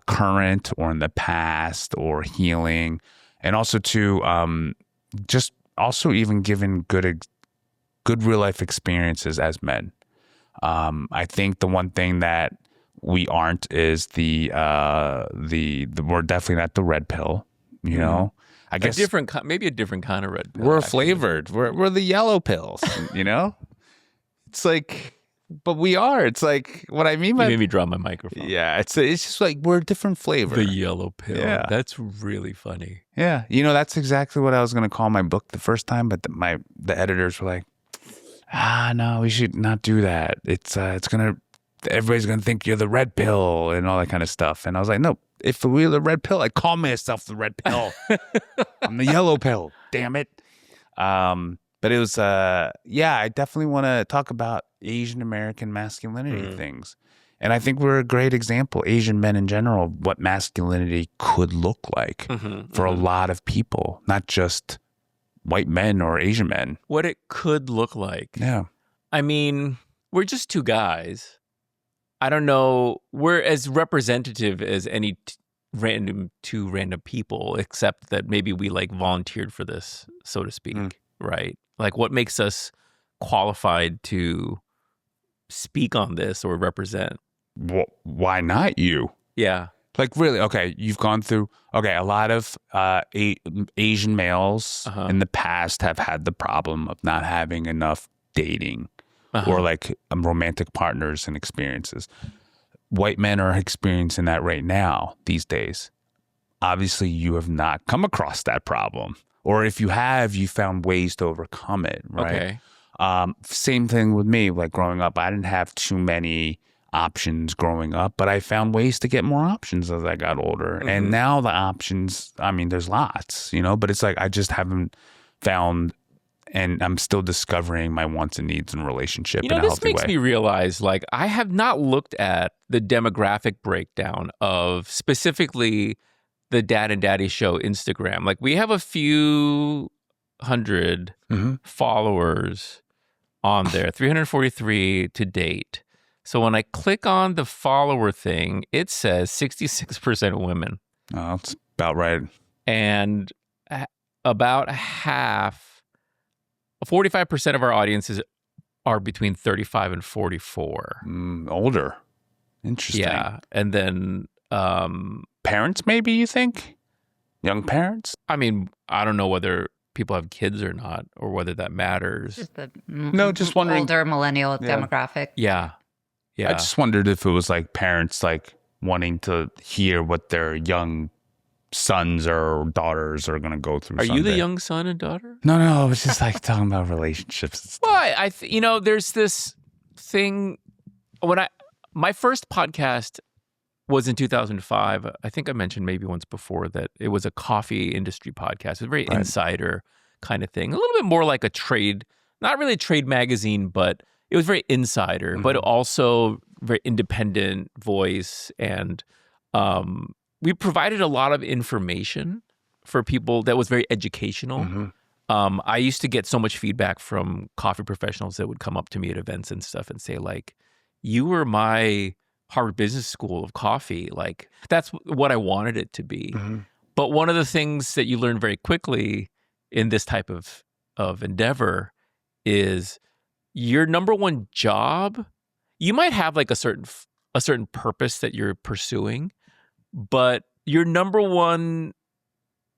current or in the past, or healing, and also to just also even giving good real life experiences as men. I think the one thing that we aren't is the we're definitely not the red pill, you know. I guess maybe a different kind of red pill. We're flavored. We're the yellow pills, you know. It's like, but we are. It's like what I mean by. You made me drop my microphone. Yeah, it's just like we're a different flavor. The yellow pill. Yeah, that's really funny. Yeah, you know, that's exactly what I was going to call my book the first time, but the editors were like, no, we should not do that. Everybody's gonna think you're the red pill and all that kind of stuff. And I was like, no, if we were the red pill, I'd call myself the red pill. I'm the yellow pill, damn it. But it was, I definitely want to talk about Asian American masculinity things. And I think we're a great example, Asian men in general, what masculinity could look like for a lot of people, not just white men or Asian men. What it could look like. Yeah. I mean, we're just two guys. I don't know. We're as representative as any two random people, except that maybe we like volunteered for this, so to speak, right? Like what makes us qualified to speak on this or represent? Why not you? Yeah. Like really, okay, you've gone through, a lot of Asian males in the past have had the problem of not having enough dating or like romantic partners and experiences. White men are experiencing that right now these days. Obviously, you have not come across that problem. Or if you have, you found ways to overcome it, right? Okay. Same thing with me, like growing up, I didn't have too many options growing up, but I found ways to get more options as I got older. And now the options, I mean, there's lots, you know, but it's like I just haven't found, and I'm still discovering my wants and needs in a relationship in a healthy way. This makes me realize, like, I have not looked at the demographic breakdown of specifically the Dad and Daddy Show Instagram. Like, we have a few hundred followers on there, 343 to date. So when I click on the follower thing, it says 66% women. Oh, that's about right. And about half, 45% of our audiences are between 35 and 44. Older. Interesting. Yeah. And then parents, maybe, you think? Young parents? I mean, I don't know whether people have kids or not, or whether that matters. Just the No, just wondering. older millennial demographic. Yeah. I just wondered if it was like parents like wanting to hear what their young sons or daughters are going to go through. Are someday. you the young son and daughter? No, I was just like talking about relationships and stuff. Well, there's this thing my first podcast was in 2005. I think I mentioned maybe once before that it was a coffee industry podcast. It was a very insider kind of thing. A little bit more like a trade, not really a trade magazine, but it was very insider, but also very independent voice. And we provided a lot of information for people that was very educational. I used to get so much feedback from coffee professionals that would come up to me at events and stuff and say like, you were my Harvard Business School of coffee. Like that's what I wanted it to be. But one of the things that you learn very quickly in this type of endeavor is your number one job. You might have like a certain purpose that you're pursuing, but your number one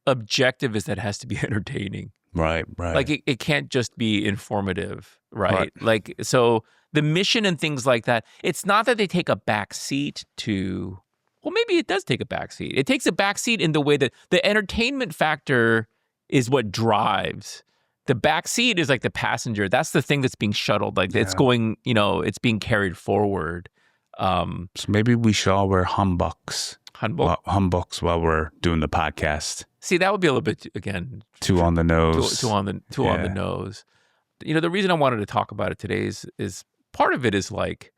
objective is that it has to be entertaining. Right. Like it can't just be informative, right? Like, so the mission and things like that, it's not that they take a back seat to, well, maybe it does take a back seat. It takes a back seat in the way that the entertainment factor is what drives. The back seat is like the passenger. That's the thing that's being shuttled. Like it's going, it's being carried forward. So maybe we should all wear humbucks. Humbucks while we're doing the podcast. See, that would be a little bit, again, too on the nose. Too on the nose. The reason I wanted to talk about it today is part of it is like,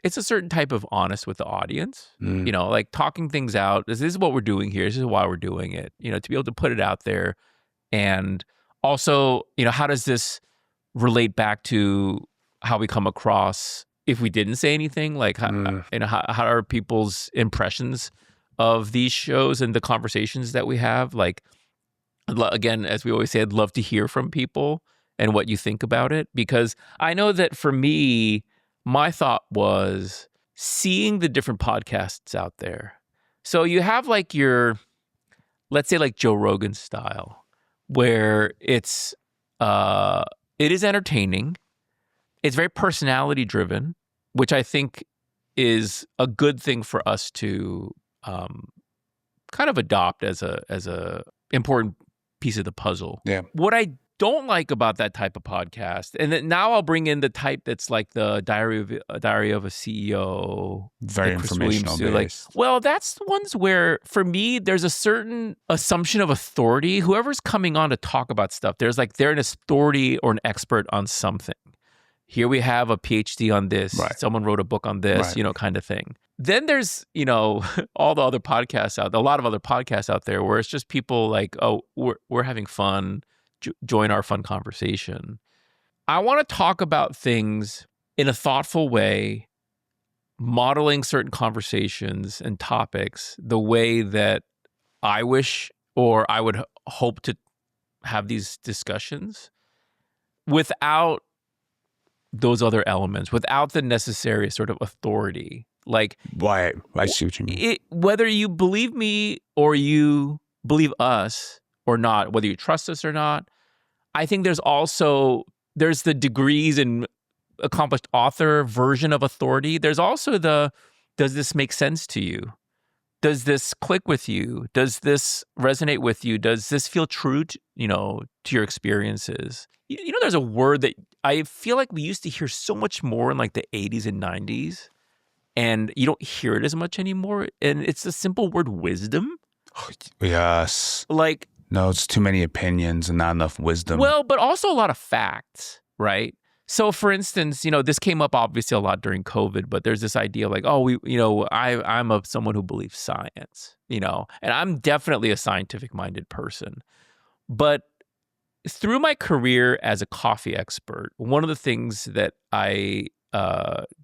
it's a certain type of honest with the audience, like talking things out. This is what we're doing here. This is why we're doing it, to be able to put it out there. And also, how does this relate back to how we come across if we didn't say anything? Like, how are people's impressions of these shows and the conversations that we have? Like, again, as we always say, I'd love to hear from people and what you think about it. Because I know that for me, my thought was seeing the different podcasts out there. So you have like let's say like Joe Rogan style, where it is entertaining. It's very personality driven, which I think is a good thing for us to kind of adopt as a important piece of the puzzle. Yeah. What I don't like about that type of podcast, and then now I'll bring in the type that's like the Diary of a CEO, very like informational based. Well, that's the ones where for me there's a certain assumption of authority. Whoever's coming on to talk about stuff, they're an authority or an expert on something. Here we have a PhD on this. Right. Someone wrote a book on this, kind of thing. Then there's, all the other podcasts a lot of other podcasts out there where it's just people like, oh, we're having fun. Join our fun conversation. I want to talk about things in a thoughtful way, modeling certain conversations and topics the way that I wish or I would hope to have these discussions without those other elements, without the necessary sort of authority. Like, why? I see what you mean. Whether you believe me or you believe us or not, whether you trust us or not, I think there's the degrees in accomplished author version of authority. There's also does this make sense to you? Does this click with you? Does this resonate with you? Does this feel true to your experiences? There's a word that I feel like we used to hear so much more in like the 80s and 90s, and you don't hear it as much anymore. And it's the simple word wisdom. Yes. Like, no, it's too many opinions and not enough wisdom. Well, but also a lot of facts, right? So, for instance, this came up obviously a lot during COVID, but there's this idea like, I'm someone who believes science, and I'm definitely a scientific-minded person. But through my career as a coffee expert, one of the things that I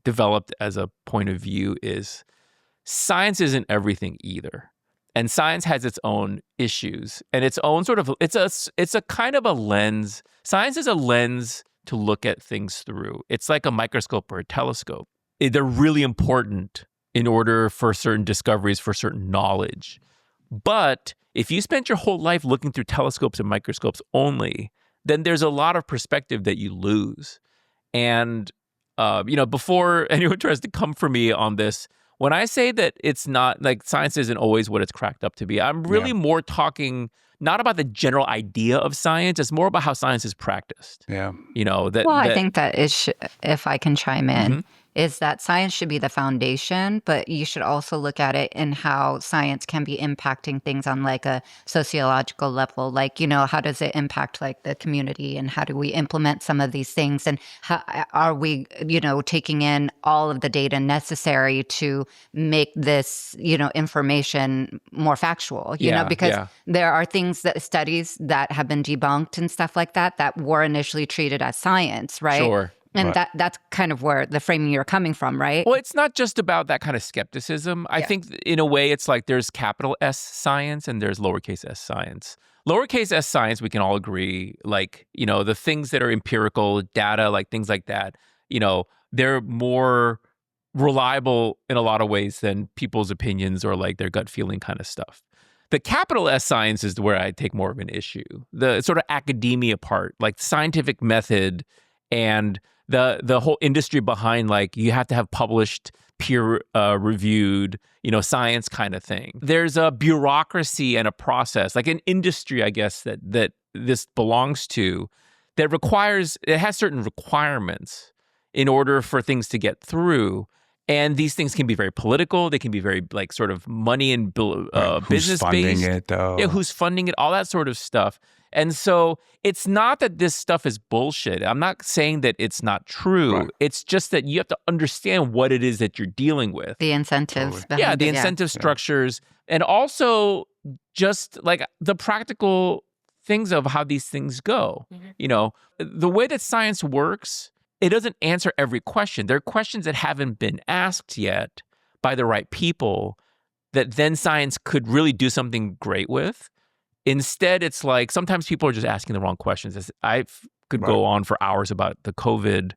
developed as a point of view is science isn't everything either. And science has its own issues and its own sort of, it's a kind of a lens. Science is a lens to look at things through. It's like a microscope or a telescope. They're really important in order for certain discoveries, for certain knowledge. But If you spent your whole life looking through telescopes and microscopes only, then there's a lot of perspective that you lose. And, before anyone tries to come for me on this, when I say that it's not like science isn't always what it's cracked up to be, I'm really more talking not about the general idea of science. It's more about how science is practiced. Yeah. I think that if I can chime in, is that science should be the foundation, but you should also look at it in how science can be impacting things on like a sociological level. Like, how does it impact like the community, and how do we implement some of these things? And how are we, taking in all of the data necessary to make this, information more factual, because there are studies that have been debunked and stuff like that were initially treated as science, right? Sure. And that's kind of where the framing you're coming from, right? Well, it's not just about that kind of skepticism. I think in a way it's like there's capital S science and there's lowercase s science. Lowercase s science, we can all agree, like, the things that are empirical data, like things like that, they're more reliable in a lot of ways than people's opinions or like their gut feeling kind of stuff. The capital S science is where I take more of an issue. The sort of academia part, like scientific method and the whole industry behind, like, you have to have published, peer reviewed, science kind of thing. There's a bureaucracy and a process, like an industry, I guess, that this belongs to, it has certain requirements in order for things to get through. And these things can be very political. They can be very like sort of money and business based. Who's funding it, though? Yeah, who's funding it? All that sort of stuff. And so it's not that this stuff is bullshit. I'm not saying that it's not true. Right. It's just that you have to understand what it is that you're dealing with. The incentives. Yeah, the incentive structures. And also just like the practical things of how these things go. The way that science works, it doesn't answer every question. There are questions that haven't been asked yet by the right people that then science could really do something great with. Instead, it's like sometimes people are just asking the wrong questions. I could go on for hours about the COVID,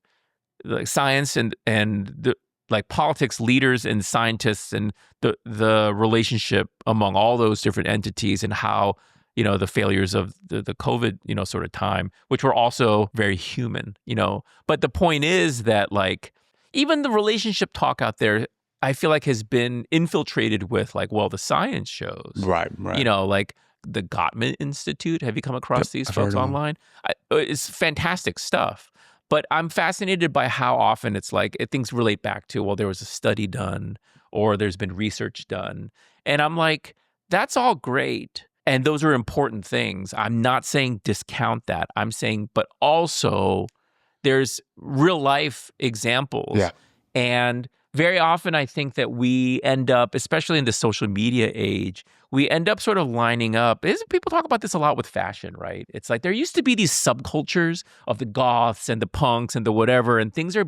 like science and the like politics, leaders and scientists, and the relationship among all those different entities, and how the failures of the COVID sort of time, which were also very human. But the point is that like even the relationship talk out there, I feel like has been infiltrated with like, well, the science shows, right. Like the Gottman Institute. Have you come across these folks online? It's fantastic stuff. But I'm fascinated by how often it's like things relate back to, well, there was a study done or there's been research done. And I'm like, that's all great. And those are important things. I'm not saying discount that. I'm saying, but also there's real life examples. Yeah. And very often I think that we end up, especially in the social media age, we end up sort of lining up. People talk about this a lot with fashion, right? It's like there used to be these subcultures of the goths and the punks and the whatever, and things are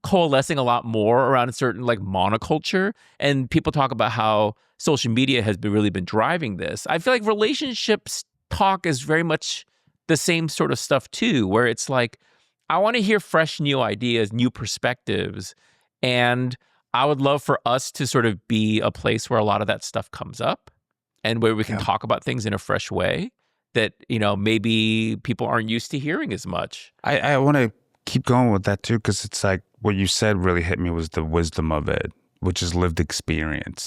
coalescing a lot more around a certain like monoculture. And people talk about how social media has really been driving this. I feel like relationships talk is very much the same sort of stuff too, where it's like, I want to hear fresh new ideas, new perspectives. And I would love for us to sort of be a place where a lot of that stuff comes up and where we can talk about things in a fresh way that, maybe people aren't used to hearing as much. I want to keep going with that too, because it's like what you said really hit me was the wisdom of it, which is lived experience.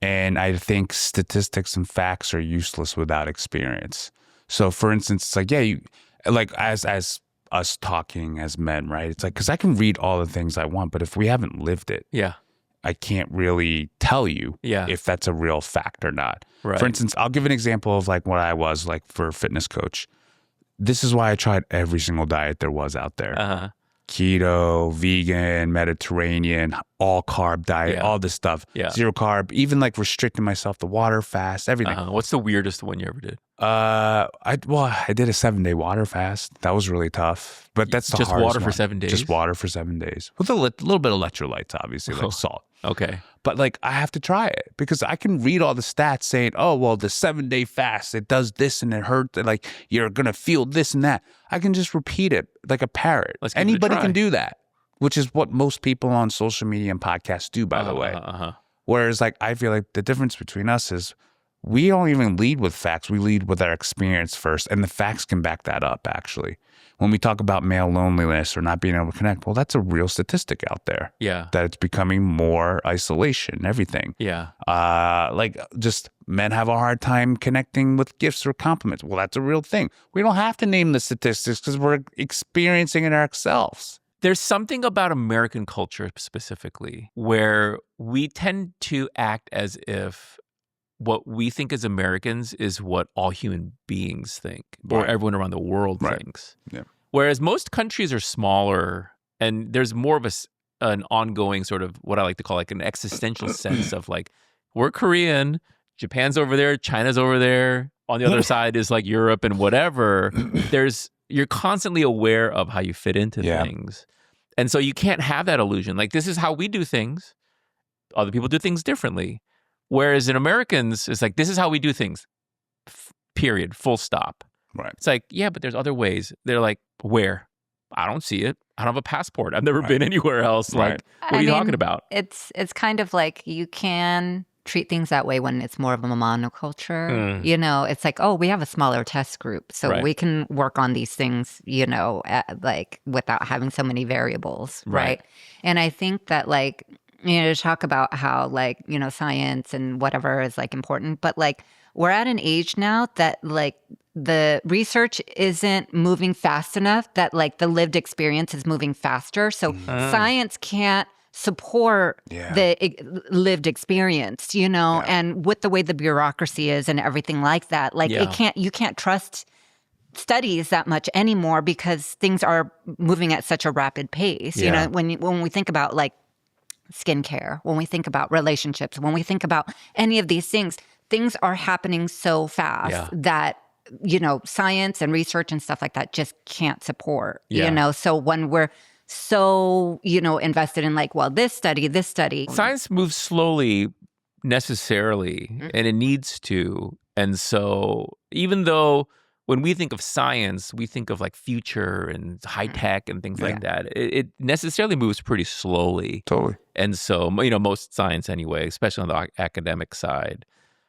And I think statistics and facts are useless without experience. So for instance, it's like, you like as us talking as men, right? It's like, because I can read all the things I want, but if we haven't lived it, I can't really tell you if that's a real fact or not. Right. For instance, I'll give an example of like what I was like for a fitness coach. This is why I tried every single diet there was out there. Keto, vegan, Mediterranean, all carb diet, all this stuff. Zero carb, even like restricting myself to water, fast, everything. What's the weirdest one you ever did? I did a 7-day water fast. That was really tough, but that's the just hardest water one. for 7 days. Just water for 7 days with a little bit of electrolytes, obviously, like salt. Okay, but like I have to try it because I can read all the stats saying, oh well, the 7-day fast it does this and it hurts, and like you're gonna feel this and that. I can just repeat it like a parrot. Anybody can do that, which is what most people on social media and podcasts do, by the way. Whereas like I feel like the difference between us is we don't even lead with facts. We lead with our experience first. And the facts can back that up, actually. When we talk about male loneliness or not being able to connect, well, that's a real statistic out there. Yeah. That it's becoming more isolation, everything. Yeah. Like just men have a hard time connecting with gifts or compliments. Well, that's a real thing. We don't have to name the statistics because we're experiencing it ourselves. There's something about American culture specifically where we tend to act as if what we think as Americans is what all human beings think, or everyone around the world thinks. Yeah. Whereas most countries are smaller, and there's more of an ongoing sort of what I like to call like an existential sense of like, we're Korean, Japan's over there, China's over there. On the other side is like Europe and whatever. You're constantly aware of how you fit into things. And so you can't have that illusion. Like, this is how we do things. Other people do things differently. Whereas in Americans, it's like, this is how we do things, period, full stop. Right. It's like, yeah, but there's other ways. They're like, where? I don't see it. I don't have a passport. I've never been anywhere else. Like, what are you talking about? It's kind of like you can treat things that way when it's more of a monoculture. You know, it's like, oh, we have a smaller test group, so we can work on these things, you know, like without having so many variables. Right. And I think that like, you know, to talk about how like, you know, science and whatever is like important, but like we're at an age now that like the research isn't moving fast enough, that like the lived experience is moving faster. So science can't support the lived experience, you know, and with the way the bureaucracy is and everything like that, like you can't trust studies that much anymore because things are moving at such a rapid pace. You know, when we think about like skincare, when we think about relationships, when we think about any of these things are happening so fast that, you know, science and research and stuff like that just can't support, you know? So when we're so, you know, invested in like, well, this study. Science moves slowly necessarily, and it needs to. And so even though when we think of science, we think of like future and high tech and things like that. It necessarily moves pretty slowly. Totally. And so, you know, most science anyway, especially on the academic side.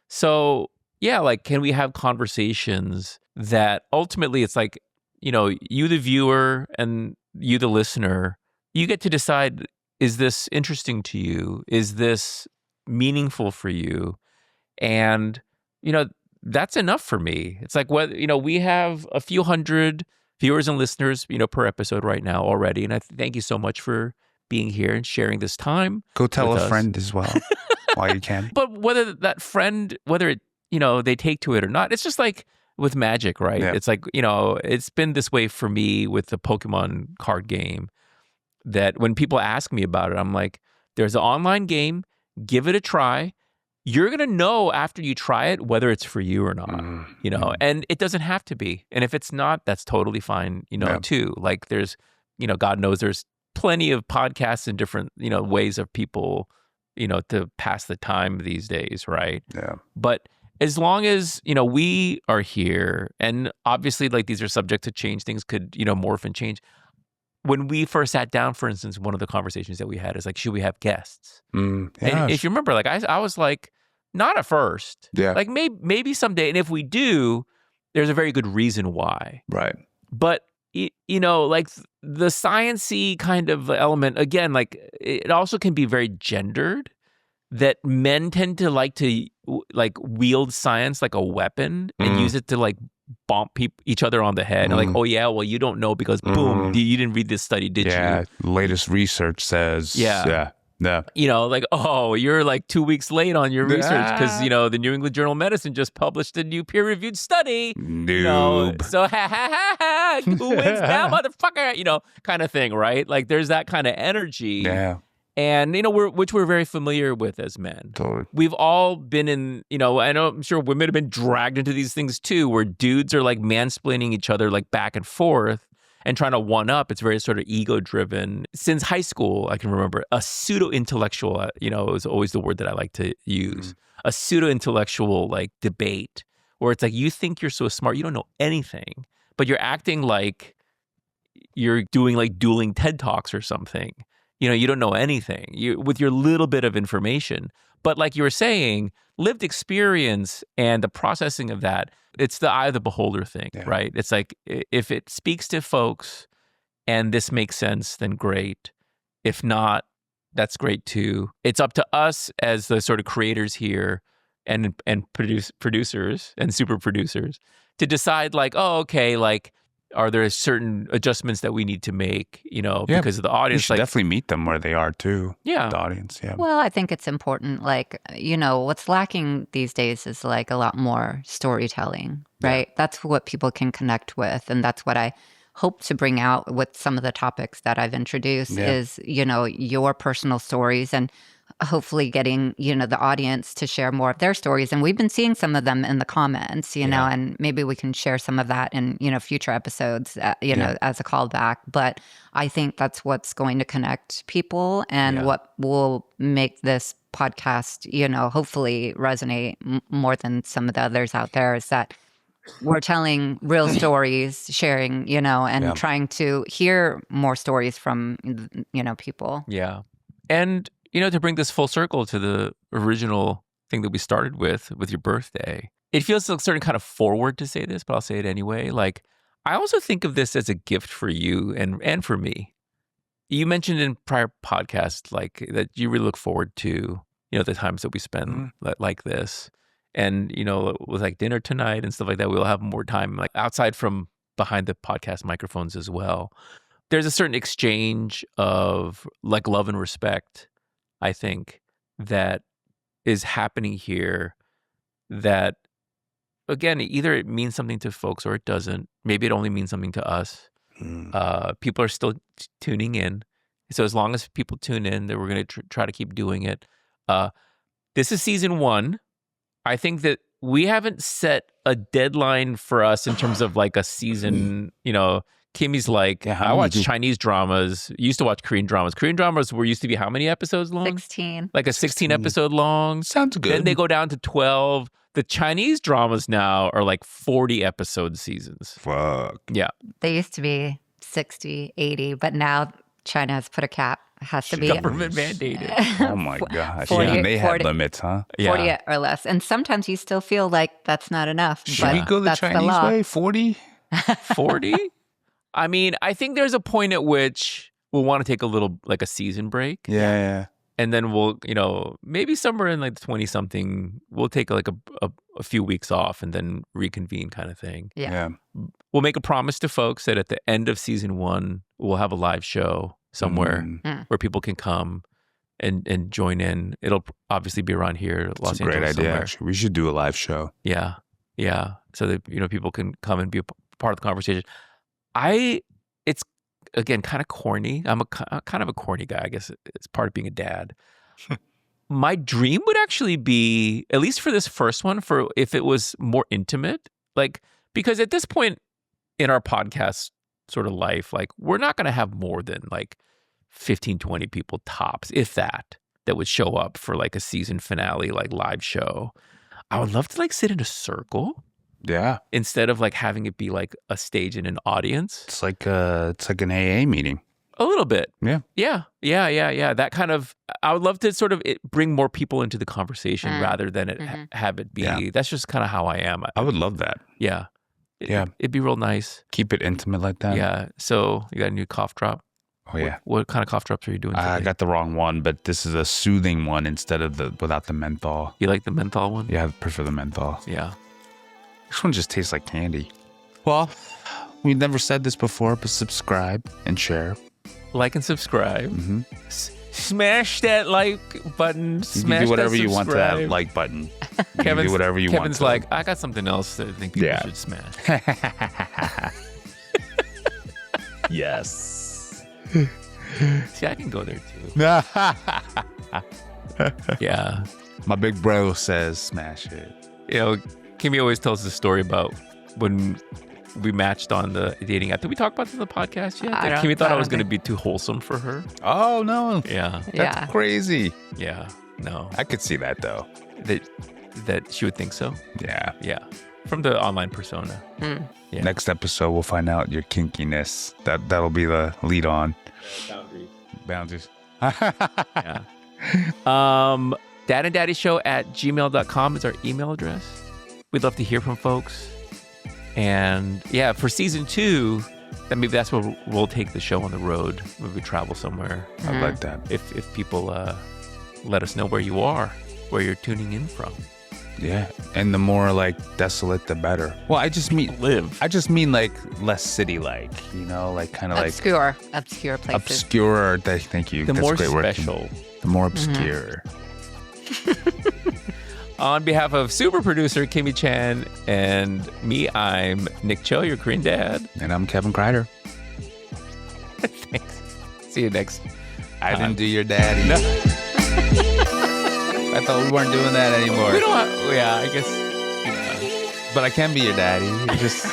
So, yeah, like, can we have conversations that ultimately it's like, you know, you, the viewer, and you, the listener, you get to decide, is this interesting to you? Is this meaningful for you? And, you know, that's enough for me. It's like, whether, you know, we have a few hundred viewers and listeners, you know, per episode right now already. And I thank you so much for being here and sharing this time. Go tell a friend as well while you can. But whether that friend, whether it, you know, they take to it or not, it's just like with Magic, right? Yeah. It's like, you know, it's been this way for me with the Pokemon card game, that when people ask me about it, I'm like, there's an online game, give it a try. You're going to know after you try it whether it's for you or not, you know, and it doesn't have to be. And if it's not, that's totally fine, you know, too. Like there's, you know, God knows there's plenty of podcasts and different, you know, ways of people, you know, to pass the time these days, right? Yeah. But as long as, you know, we are here, and obviously like these are subject to change, things could, you know, morph and change. When we first sat down, for instance, one of the conversations that we had is like, should we have guests? And if you remember, like I was like, not at first. Yeah. Like maybe someday. And if we do, there's a very good reason why. Right. But, you know, like the science-y kind of element, again, like it also can be very gendered, that men tend to like to like wield science like a weapon and use it to like bump each other on the head. And like, oh yeah, well, you don't know because boom, you didn't read this study, did you? Yeah, latest research says. Yeah. You know, like, oh, you're like 2 weeks late on your research because, you know, the New England Journal of Medicine just published a new peer-reviewed study. Noob. You know, so who wins now, motherfucker? You know, kind of thing, right? Like there's that kind of energy. Yeah. And, you know, which we're very familiar with as men. Totally. We've all been in, you know, I'm sure women have been dragged into these things too, where dudes are like mansplaining each other like back and forth and trying to one up. It's very sort of ego driven. Since high school, I can remember a pseudo intellectual, you know, is always the word that I like to use. A pseudo intellectual like debate where it's like, you think you're so smart, you don't know anything, but you're acting like you're doing like dueling TED Talks or something. You don't know anything with your little bit of information. But like you were saying, lived experience and the processing of that, it's the eye of the beholder thing, right? It's like if it speaks to folks and this makes sense, then great. If not, that's great too. It's up to us as the sort of creators here and producers and super producers to decide like, oh, okay, like, are there certain adjustments that we need to make, because of the audience? You should definitely meet them where they are too. Yeah. The audience, yeah. Well, I think it's important. Like, what's lacking these days is like a lot more storytelling, right? Yeah. That's what people can connect with. And that's what I hope to bring out with some of the topics that I've introduced is, your personal stories and hopefully getting, the audience to share more of their stories. And we've been seeing some of them in the comments, and maybe we can share some of that in, future episodes, as a callback. But I think that's what's going to connect people and what will make this podcast, hopefully resonate more than some of the others out there is that we're telling real stories, sharing, and trying to hear more stories from, people. Yeah. And to bring this full circle to the original thing that we started with your birthday, it feels like certain kind of forward to say this, but I'll say it anyway. Like, I also think of this as a gift for you and for me. You mentioned in prior podcasts, like, that you really look forward to, the times that we spend like this. And, with like dinner tonight and stuff like that, we'll have more time, like outside from behind the podcast microphones as well. There's a certain exchange of like love and respect, I think, that is happening here that, again, either it means something to folks or it doesn't. Maybe it only means something to us. People are still tuning in. So as long as people tune in, then we're going to try to keep doing it. This is season 1. I think that we haven't set a deadline for us in terms of like a season, Kimmy's like, I watch Chinese dramas. Used to watch Korean dramas. Korean dramas used to be how many episodes long? 16. Like a 16 episode long. Sounds good. Then they go down to 12. The Chinese dramas now are like 40 episode seasons. Fuck. Yeah. They used to be 60, 80, but now China has put a cap. It has to be government mandated. Oh my gosh. 40, they have limits, huh? 40 or less. And sometimes you still feel like that's not enough. Should we go the Chinese way? 40? 40? I mean, I think there's a point at which we'll want to take a little, like a season break. Yeah. And then we'll, maybe somewhere in like the 20-something, we'll take like a few weeks off and then reconvene kind of thing. Yeah. We'll make a promise to folks that at the end of season 1, we'll have a live show somewhere where people can come and join in. It'll obviously be around here, Los Angeles. It's a great idea, somewhere. actually. We should do a live show. Yeah. So that, people can come and be a part of the conversation. It's again kind of corny. I'm kind of a corny guy. I guess it's part of being a dad. My dream would actually be, at least for this first one, for if it was more intimate, like, because at this point in our podcast sort of life, like, we're not going to have more than like 15, 20 people tops, if that would show up for like a season finale, like live show. I would love to like sit in a circle. Yeah. Instead of like having it be like a stage and an audience. It's like an AA meeting. A little bit. Yeah. Yeah. That kind of, I would love to sort of bring more people into the conversation rather than have it be. That's just kind of how I am. I would love that. Yeah. It'd be real nice. Keep it intimate like that. Yeah. So you got a new cough drop? Oh, yeah. What kind of cough drops are you doing today? I got the wrong one, but this is a soothing one instead of without the menthol. You like the menthol one? Yeah, I prefer the menthol. Yeah. This one just tastes like candy. Well, we never said this before, but subscribe and share. Like and subscribe. Smash that like button. You can do whatever you want to that like button. You can do whatever you want. Kevin's like, I got something else that I think people should smash. Yes. See, I can go there too. Yeah. My big bro says smash it. Kimmy always tells the story about when we matched on the dating app. Did we talk about this in the podcast yet? Kimmy thought I was going to be too wholesome for her. Oh, no. Yeah. That's crazy. Yeah. No. I could see that, though. That she would think so? Yeah. Yeah. From the online persona. Yeah. Next episode, we'll find out your kinkiness. That'll be the lead on. Boundaries. Yeah. dadandaddyshow@gmail.com is our email address. We'd love to hear from folks. And yeah, for season 2, then maybe that's where we'll take the show on the road. Maybe we travel somewhere. I like that. If people let us know where you are, where you're tuning in from. Yeah, and the more like desolate, the better. Well, I just mean like less city-like, you know, like kind of like obscure places. Obscure. Thank you. The That's more a great word. special. The more obscure. On behalf of super producer Kimmy Chan and me, I'm Nick Cho, your Korean dad. And I'm Kevin Kreider. Thanks. See you next. I didn't do your daddy. No. I thought we weren't doing that anymore. We don't. Yeah, I guess. But I can be your daddy. You just